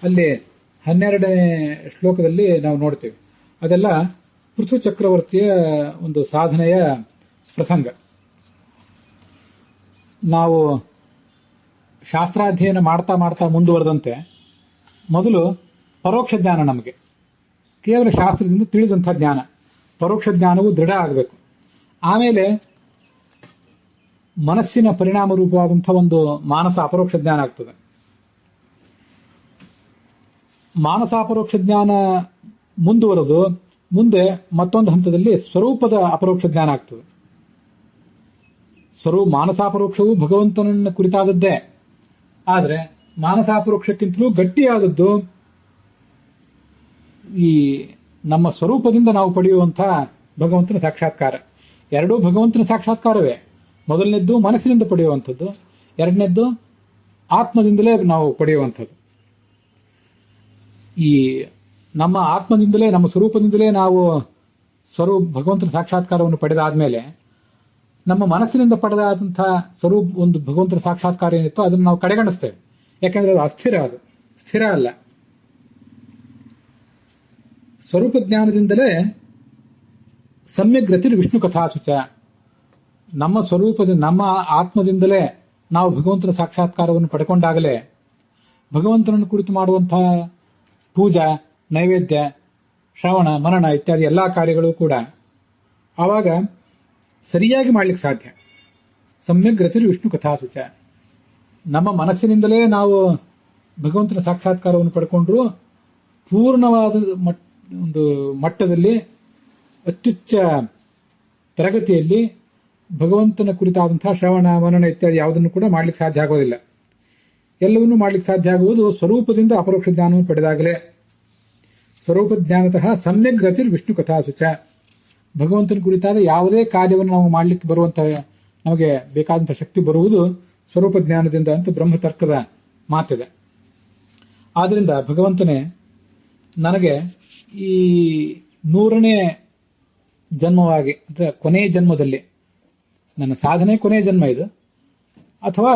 ಅಲ್ಲಿ 12ನೇ ಶ್ಲೋಕದಲ್ಲಿ ನಾವು ನೋಡ್ತೇವೆ. ಅದೆಲ್ಲ ಪೃಥು ಚಕ್ರವರ್ತಿಯ ಒಂದು ಸಾಧನೆಯ ಪ್ರಸಂಗ. ನಾವು ಶಾಸ್ತ್ರಾಧ್ಯಯನ ಮಾಡ್ತಾ ಮಾಡ್ತಾ ಮುಂದುವರೆದಂತೆ ಮೊದಲು ಪರೋಕ್ಷ ಜ್ಞಾನ, ನಮಗೆ ಕೇವಲ ಶಾಸ್ತ್ರದಿಂದ ತಿಳಿದಂಥ ಜ್ಞಾನ, ಪರೋಕ್ಷ ಜ್ಞಾನವು ದೃಢ ಆಗಬೇಕು. ಆಮೇಲೆ ಮನಸ್ಸಿನ ಪರಿಣಾಮ ರೂಪವಾದಂಥ ಒಂದು ಮಾನಸ ಅಪರೋಕ್ಷ ಜ್ಞಾನ ಆಗ್ತದೆ. ಮಾನಸಾಪರೋಕ್ಷ ಜ್ಞಾನ ಮುಂದುವರೆದು ಮುಂದೆ ಮತ್ತೊಂದು ಹಂತದಲ್ಲಿ ಸ್ವರೂಪದ ಅಪರೋಕ್ಷ ಜ್ಞಾನ ಆಗ್ತದೆ. ಮಾನಸಾಪರೋಕ್ಷವು ಭಗವಂತನನ್ನ ಕುರಿತಾದದ್ದೇ, ಆದರೆ ಮಾನಸಾಪರೋಕ್ಷಕ್ಕಿಂತಲೂ ಗಟ್ಟಿಯಾದದ್ದು ಈ ನಮ್ಮ ಸ್ವರೂಪದಿಂದ ನಾವು ಪಡೆಯುವಂತಹ ಭಗವಂತನ ಸಾಕ್ಷಾತ್ಕಾರ. ಎರಡೂ ಭಗವಂತನ ಸಾಕ್ಷಾತ್ಕಾರವೇ. ಮೊದಲನೇದ್ದು ಮನಸ್ಸಿನಿಂದ ಪಡೆಯುವಂಥದ್ದು, ಎರಡನೇದ್ದು ಆತ್ಮದಿಂದಲೇ ನಾವು ಪಡೆಯುವಂಥದ್ದು. ಈ ನಮ್ಮ ಆತ್ಮದಿಂದಲೇ, ನಮ್ಮ ಸ್ವರೂಪದಿಂದಲೇ ನಾವು ಭಗವಂತನ ಸಾಕ್ಷಾತ್ಕಾರವನ್ನು ಪಡೆದಾದ್ಮೇಲೆ ನಮ್ಮ ಮನಸ್ಸಿನಿಂದ ಪಡೆದಾದಂತಹ ಒಂದು ಭಗವಂತನ ಸಾಕ್ಷಾತ್ಕಾರ ಏನಿತ್ತು ಅದನ್ನು ನಾವು ಕಡೆಗಣಿಸ್ತೇವೆ. ಯಾಕೆಂದ್ರೆ ಅದು ಅಸ್ಥಿರ, ಅದು ಸ್ಥಿರ ಅಲ್ಲ. ಸ್ವರೂಪ ಜ್ಞಾನದಿಂದಲೇ ಸಮ್ಯಕ್ ಗತಿರ್ ವಿಷ್ಣು ಕಥಾಸುಚ, ನಮ್ಮ ಸ್ವರೂಪದ ನಮ್ಮ ಆತ್ಮದಿಂದಲೇ ನಾವು ಭಗವಂತನ ಸಾಕ್ಷಾತ್ಕಾರವನ್ನು ಪಡ್ಕೊಂಡಾಗಲೇ ಭಗವಂತನನ್ನು ಕುರಿತು ಮಾಡುವಂತಹ ಪೂಜಾ, ನೈವೇದ್ಯ, ಶ್ರವಣ, ಮನನ ಇತ್ಯಾದಿ ಎಲ್ಲಾ ಕಾರ್ಯಗಳು ಕೂಡ ಆವಾಗ ಸರಿಯಾಗಿ ಮಾಡ್ಲಿಕ್ಕೆ ಸಾಧ್ಯ. ಸಮ್ಯಕ್ ಗತಿರ್ ವಿಷ್ಣು ಕಥಾಸುಚ, ನಮ್ಮ ಮನಸ್ಸಿನಿಂದಲೇ ನಾವು ಭಗವಂತನ ಸಾಕ್ಷಾತ್ಕಾರವನ್ನು ಪಡ್ಕೊಂಡ್ರು ಪೂರ್ಣವಾದ ಒಂದು ಮಟ್ಟದಲ್ಲಿ, ಅತ್ಯುಚ್ಚ ತರಗತಿಯಲ್ಲಿ ಭಗವಂತನ ಕುರಿತಾದಂತಹ ಶ್ರವಣ, ಮನನ ಇತ್ಯಾದಿ ಯಾವುದನ್ನು ಕೂಡ ಮಾಡ್ಲಿಕ್ಕೆ ಸಾಧ್ಯ ಆಗೋದಿಲ್ಲ. ಎಲ್ಲವನ್ನೂ ಮಾಡ್ಲಿಕ್ಕೆ ಸಾಧ್ಯ ಆಗುವುದು ಸ್ವರೂಪದಿಂದ ಅಪರೋಕ್ಷ ಜ್ಞಾನವನ್ನು ಪಡೆದಾಗಲೇ. ಸ್ವರೂಪ ಜ್ಞಾನತಃ ಸಮ್ಯಕ್ ಗತಿರ್ ವಿಷ್ಣು ಕಥಾಸುಚ, ಭಗವಂತನ ಕುರಿತಾದ ಯಾವುದೇ ಕಾರ್ಯವನ್ನು ನಾವು ಮಾಡ್ಲಿಕ್ಕೆ ಬರುವಂತಹ, ನಮಗೆ ಬೇಕಾದಂತಹ ಶಕ್ತಿ ಬರುವುದು ಸ್ವರೂಪ ಜ್ಞಾನದಿಂದ ಅಂತ ಬ್ರಹ್ಮತರ್ಕದ ಮಾತಿದೆ. ಆದ್ರಿಂದ ಭಗವಂತನೇ ನನಗೆ ಈ 100ನೇ ಜನ್ಮವಾಗಿ, ಅಂದ್ರೆ ಕೊನೆಯ ಜನ್ಮದಲ್ಲಿ, ನನ್ನ ಸಾಧನೆ ಕೊನೆಯ ಜನ್ಮ ಇದು, ಅಥವಾ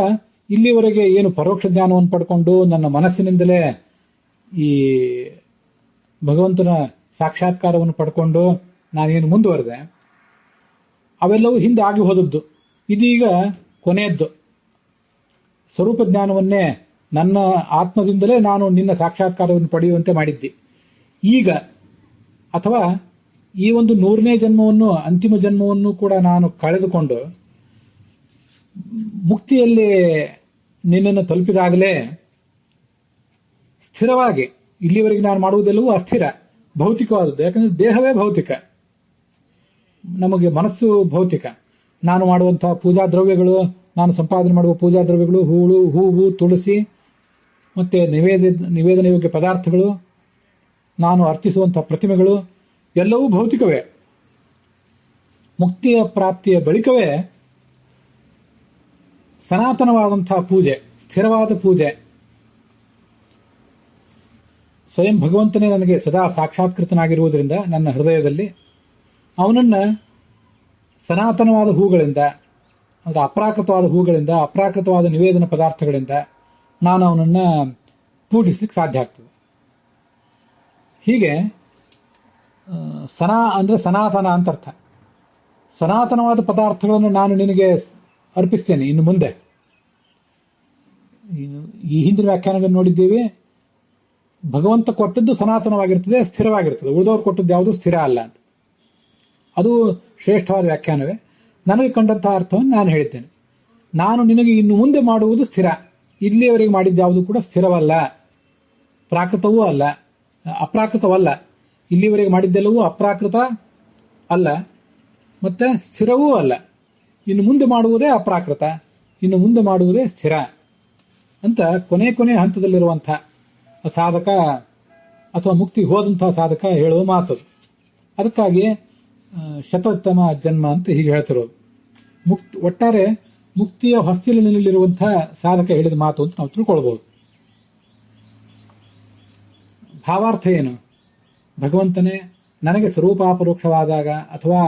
ಇಲ್ಲಿವರೆಗೆ ಏನು ಪರೋಕ್ಷ ಜ್ಞಾನವನ್ನು ಪಡ್ಕೊಂಡು ನನ್ನ ಮನಸ್ಸಿನಿಂದಲೇ ಈ ಭಗವಂತನ ಸಾಕ್ಷಾತ್ಕಾರವನ್ನು ಪಡ್ಕೊಂಡು ನಾನೇನು ಮುಂದುವರೆದೆ, ಅವೆಲ್ಲವೂ ಹಿಂದೆ ಆಗಿ ಹೋದದ್ದು. ಇದೀಗ ಕೊನೆಯದ್ದು. ಸ್ವರೂಪ ಜ್ಞಾನವನ್ನೇ ನನ್ನ ಆತ್ಮದಿಂದಲೇ ನಾನು ನಿನ್ನ ಸಾಕ್ಷಾತ್ಕಾರವನ್ನು ಪಡೆಯುವಂತೆ ಮಾಡಿದ್ದಿ. ಈಗ ಅಥವಾ ಈ ಒಂದು 100ನೇ ಜನ್ಮವನ್ನು, ಅಂತಿಮ ಜನ್ಮವನ್ನು ಕೂಡ ನಾನು ಕಳೆದುಕೊಂಡು ಮುಕ್ತಿಯಲ್ಲಿ ನಿನ್ನನ್ನು ತಲುಪಿದಾಗಲೇ ಸ್ಥಿರವಾಗಿ, ಇಲ್ಲಿವರೆಗೆ ನಾನು ಮಾಡುವುದೆಲ್ಲವೂ ಅಸ್ಥಿರ, ಭೌತಿಕವಾದದ್ದು. ಯಾಕಂದ್ರೆ ದೇಹವೇ ಭೌತಿಕ, ನಮಗೆ ಮನಸ್ಸು ಭೌತಿಕ. ನಾನು ಮಾಡುವಂತಹ ಪೂಜಾ ದ್ರವ್ಯಗಳು, ನಾನು ಸಂಪಾದನೆ ಮಾಡುವ ಪೂಜಾ ದ್ರವ್ಯಗಳು, ಹೂವು, ತುಳಸಿ, ಮತ್ತೆ ನಿವೇದನ ಯೋಗ್ಯ ಪದಾರ್ಥಗಳು, ನಾನು ಅರ್ಚಿಸುವಂತಹ ಪ್ರತಿಮೆಗಳು ಎಲ್ಲವೂ ಭೌತಿಕವೇ. ಮುಕ್ತಿಯ ಪ್ರಾಪ್ತಿಯ ಬಳಿಕವೇ ಸನಾತನವಾದಂತಹ ಪೂಜೆ, ಸ್ಥಿರವಾದ ಪೂಜೆ. ಸ್ವಯಂ ಭಗವಂತನೇ ನನಗೆ ಸದಾ ಸಾಕ್ಷಾತ್ಕೃತನಾಗಿರುವುದರಿಂದ ನನ್ನ ಹೃದಯದಲ್ಲಿ ಅವನನ್ನ ಸನಾತನವಾದ ಹೂಗಳಿಂದ, ಅಂದರೆ ಅಪ್ರಾಕೃತವಾದ ಹೂಗಳಿಂದ, ಅಪ್ರಾಕೃತವಾದ ನಿವೇದನ ಪದಾರ್ಥಗಳಿಂದ ನಾನು ಅವನನ್ನ ಪೂಜಿಸ್ಲಿಕ್ಕೆ ಸಾಧ್ಯ ಆಗ್ತದೆ. ಹೀಗೆ ಅಂದ್ರೆ ಸನಾತನ ಅಂತ ಅರ್ಥ. ಸನಾತನವಾದ ಪದಾರ್ಥಗಳನ್ನು ನಾನು ನಿನಗೆ ಅರ್ಪಿಸ್ತೇನೆ ಇನ್ನು ಮುಂದೆ. ಈ ಹಿಂದಿನ ವ್ಯಾಖ್ಯಾನಗಳನ್ನು ನೋಡಿದ್ದೀವಿ. ಭಗವಂತ ಕೊಟ್ಟದ್ದು ಸನಾತನವಾಗಿರ್ತದೆ, ಸ್ಥಿರವಾಗಿರ್ತದೆ. ಉಳಿದವರು ಕೊಟ್ಟದ್ದು ಯಾವುದು ಸ್ಥಿರ ಅಲ್ಲ ಅಂತ. ಅದು ಶ್ರೇಷ್ಠವಾದ ವ್ಯಾಖ್ಯಾನವೇ. ನನಗೆ ಕಂಡಂತಹ ಅರ್ಥವನ್ನು ನಾನು ಹೇಳಿದ್ದೇನೆ. ನಾನು ನಿನಗೆ ಇನ್ನು ಮುಂದೆ ಮಾಡುವುದು ಸ್ಥಿರ. ಇಲ್ಲಿಯವರೆಗೆ ಮಾಡಿದ್ದು ಯಾವುದು ಕೂಡ ಸ್ಥಿರವಲ್ಲ, ಪ್ರಾಕೃತವೂ ಅಲ್ಲ, ಅಪ್ರಾಕೃತವಲ್ಲ. ಇಲ್ಲಿವರೆಗೆ ಮಾಡಿದ್ದೆಲ್ಲವೂ ಅಪ್ರಾಕೃತ ಅಲ್ಲ, ಮತ್ತೆ ಸ್ಥಿರವೂ ಅಲ್ಲ. ಇನ್ನು ಮುಂದೆ ಮಾಡುವುದೇ ಅಪ್ರಾಕೃತ, ಇನ್ನು ಮುಂದೆ ಮಾಡುವುದೇ ಸ್ಥಿರ ಅಂತ ಕೊನೆ ಹಂತದಲ್ಲಿರುವಂಥ ಸಾಧಕ ಅಥವಾ ಮುಕ್ತಿಗೆ ಹೋದಂತಹ ಸಾಧಕ ಹೇಳುವ ಮಾತು. ಅದಕ್ಕಾಗಿ ಶತೋತ್ತಮ ಜನ್ಮ ಅಂತ ಹೀಗೆ ಹೇಳ್ತಿರೋದು. ಒಟ್ಟಾರೆ ಮುಕ್ತಿಯ ಹೊಸ್ತಿಲಿನಲ್ಲಿರುವಂತಹ ಸಾಧಕ ಹೇಳಿದ ಮಾತು ಅಂತ ನಾವು ತಿಳ್ಕೊಳ್ಬಹುದು. ಭಾವಾರ್ಥ ಏನು? ಭಗವಂತನೇ ನನಗೆ ಸ್ವರೂಪಾಪರೋಕ್ಷವಾದಾಗ ಅಥವಾ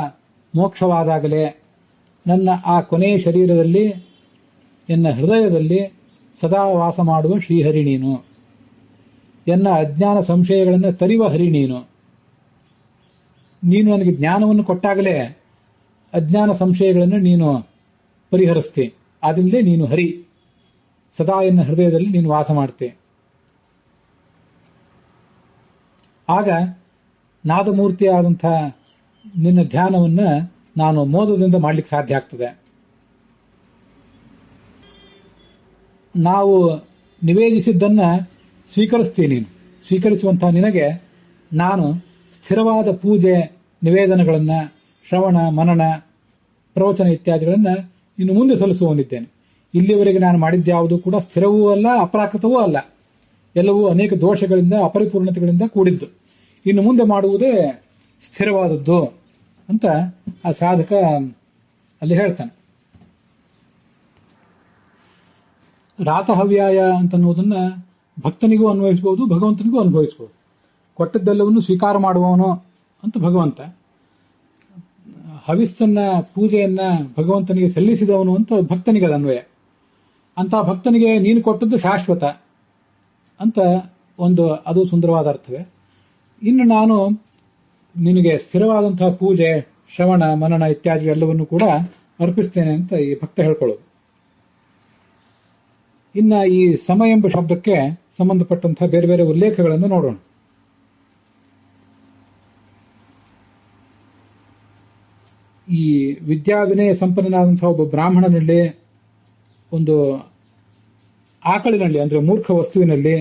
ಮೋಕ್ಷವಾದಾಗಲೇ ನನ್ನ ಆ ಕೊನೆಯ ಶರೀರದಲ್ಲಿ, ಎನ್ನ ಹೃದಯದಲ್ಲಿ ಸದಾ ವಾಸ ಮಾಡುವ ಶ್ರೀಹರಿ ನೀನು. ಎನ್ನ ಅಜ್ಞಾನ ಸಂಶಯಗಳನ್ನು ತರಿವ ಹರಿ ನೀನು. ನೀನು ನನಗೆ ಜ್ಞಾನವನ್ನು ಕೊಟ್ಟಾಗಲೇ ಅಜ್ಞಾನ ಸಂಶಯಗಳನ್ನು ನೀನು ಪರಿಹರಿಸ್ತಿ. ಆದ್ರಿಂದಲೇ ನೀನು ಹರಿ, ಸದಾ ಎನ್ನ ಹೃದಯದಲ್ಲಿ ನೀನು ವಾಸ ಮಾಡ್ತೆ. ಆಗ ನಾದಮೂರ್ತಿಯಾದಂಥ ನಿನ್ನ ಧ್ಯಾನವನ್ನ ನಾನು ಮೋದದಿಂದ ಮಾಡ್ಲಿಕ್ಕೆ ಸಾಧ್ಯ ಆಗ್ತದೆ. ನಾವು ನಿವೇದಿಸಿದ್ದನ್ನ ಸ್ವೀಕರಿಸ್ತೀನಿ. ನೀನು ಸ್ವೀಕರಿಸುವಂತಹ ನಿನಗೆ ನಾನು ಸ್ಥಿರವಾದ ಪೂಜೆ, ನಿವೇದನಗಳನ್ನ, ಶ್ರವಣ, ಮನನ, ಪ್ರವಚನ ಇತ್ಯಾದಿಗಳನ್ನ ಇನ್ನು ಮುಂದೆ ಸಲ್ಲಿಸುವವನಿದ್ದೇನೆ. ಇಲ್ಲಿಯವರೆಗೆ ನಾನು ಮಾಡಿದ್ದ್ಯಾವುದು ಕೂಡ ಸ್ಥಿರವೂ ಅಲ್ಲ, ಅಪ್ರಾಕೃತವೂ ಅಲ್ಲ. ಎಲ್ಲವೂ ಅನೇಕ ದೋಷಗಳಿಂದ, ಅಪರಿಪೂರ್ಣತೆಗಳಿಂದ ಕೂಡಿದ್ದು. ಇನ್ನು ಮುಂದೆ ಮಾಡುವುದೇ ಸ್ಥಿರವಾದದ್ದು ಅಂತ ಆ ಸಾಧಕ ಅಲ್ಲಿ ಹೇಳ್ತಾನೆ. ರಾತಹವ್ಯಾಯ ಅಂತನ್ನುವುದನ್ನ ಭಕ್ತನಿಗೂ ಅನ್ವಯಿಸಬಹುದು, ಭಗವಂತನಿಗೂ ಅನುಭವಿಸಬಹುದು. ಕೊಟ್ಟದ್ದೆಲ್ಲವನ್ನು ಸ್ವೀಕಾರ ಮಾಡುವವನು ಅಂತ ಭಗವಂತ, ಹವಿಸ್ಸನ್ನ, ಪೂಜೆಯನ್ನ ಭಗವಂತನಿಗೆ ಸಲ್ಲಿಸಿದವನು ಅಂತ ಭಕ್ತನಿಗೆ ಅದು ಅನ್ವಯ. ಅಂತ ಭಕ್ತನಿಗೆ ನೀನು ಕೊಟ್ಟದ್ದು ಶಾಶ್ವತ ಅಂತ ಅದು ಸುಂದರವಾದ ಅರ್ಥವೇ. ಇನ್ನು ನಾನು ನಿನಗೆ ಸ್ಥಿರವಾದಂತಹ ಪೂಜೆ, ಶ್ರವಣ, ಮನನ ಇತ್ಯಾದಿ ಎಲ್ಲವನ್ನು ಕೂಡ ಅರ್ಪಿಸ್ತೇನೆ ಅಂತ ಈ ಭಕ್ತ ಹೇಳ್ಕೊಳ್ಳೋದು. ಇನ್ನ ಈ ಸಮ ಎಂಬ ಶಬ್ದಕ್ಕೆ ಸಂಬಂಧಪಟ್ಟಂತಹ ಬೇರೆ ಬೇರೆ ಉಲ್ಲೇಖಗಳನ್ನು ನೋಡೋಣ. ಈ ವಿದ್ಯಾವಿನಯ ಸಂಪನ್ನನಾದಂತಹ ಒಬ್ಬ ಬ್ರಾಹ್ಮಣನಲ್ಲಿ, ಒಂದು ಆಕಳಿನಲ್ಲಿ ಅಂದ್ರೆ ಮೂರ್ಖ ವಸ್ತುವಿನಲ್ಲಿ,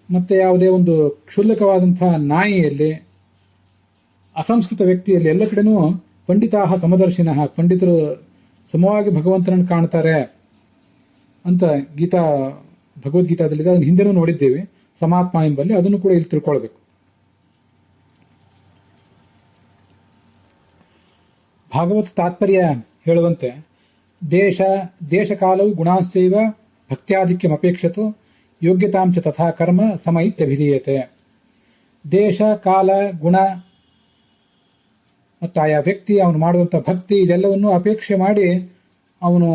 ಮತ್ತೆ ಯಾವುದೇ ಒಂದು ಕ್ಷುಲ್ಲಕವಾದಂತಹ ನಾಯಿಯಲ್ಲಿ, ಅಸಂಸ್ಕೃತ ವ್ಯಕ್ತಿಯಲ್ಲಿ, ಎಲ್ಲ ಕಡೆನೂ ಪಂಡಿತಾಹ ಸಮದರ್ಶಿನಃ, ಪಂಡಿತರು ಸಮವಾಗಿ ಭಗವಂತನನ್ನು ಕಾಣ್ತಾರೆ ಅಂತ ಭಗವದ್ಗೀತಾದಲ್ಲಿದೆ. ಅದನ್ನು ಹಿಂದೆನೂ ನೋಡಿದ್ದೇವೆ, ಸಮಾತ್ಮ ಎಂಬಲ್ಲಿ. ಅದನ್ನು ಕೂಡ ಇಲ್ಲಿ ತಿಳ್ಕೊಳ್ಬೇಕು. ಭಾಗವತ ತಾತ್ಪರ್ಯ ಹೇಳುವಂತೆ ದೇಶಕಾಲವು ಗುಣಾಂಶೈವ ಭಕ್ತ್ಯಾಧಿಕ್ಯಂ ಅಪೇಕ್ಷತು ಯೋಗ್ಯತಾಂಚ ತಥಾ ಕರ್ಮ ಸಮ ಇತ್ಯಭಿಧೀಯತೆ. ದೇಶ, ಕಾಲ, ಗುಣ ಮತ್ತು ಆಯಾ ವ್ಯಕ್ತಿ, ಅವನು ಮಾಡುವಂತಹ ಭಕ್ತಿ, ಇದೆಲ್ಲವನ್ನು ಅಪೇಕ್ಷೆ ಮಾಡಿ ಅವನು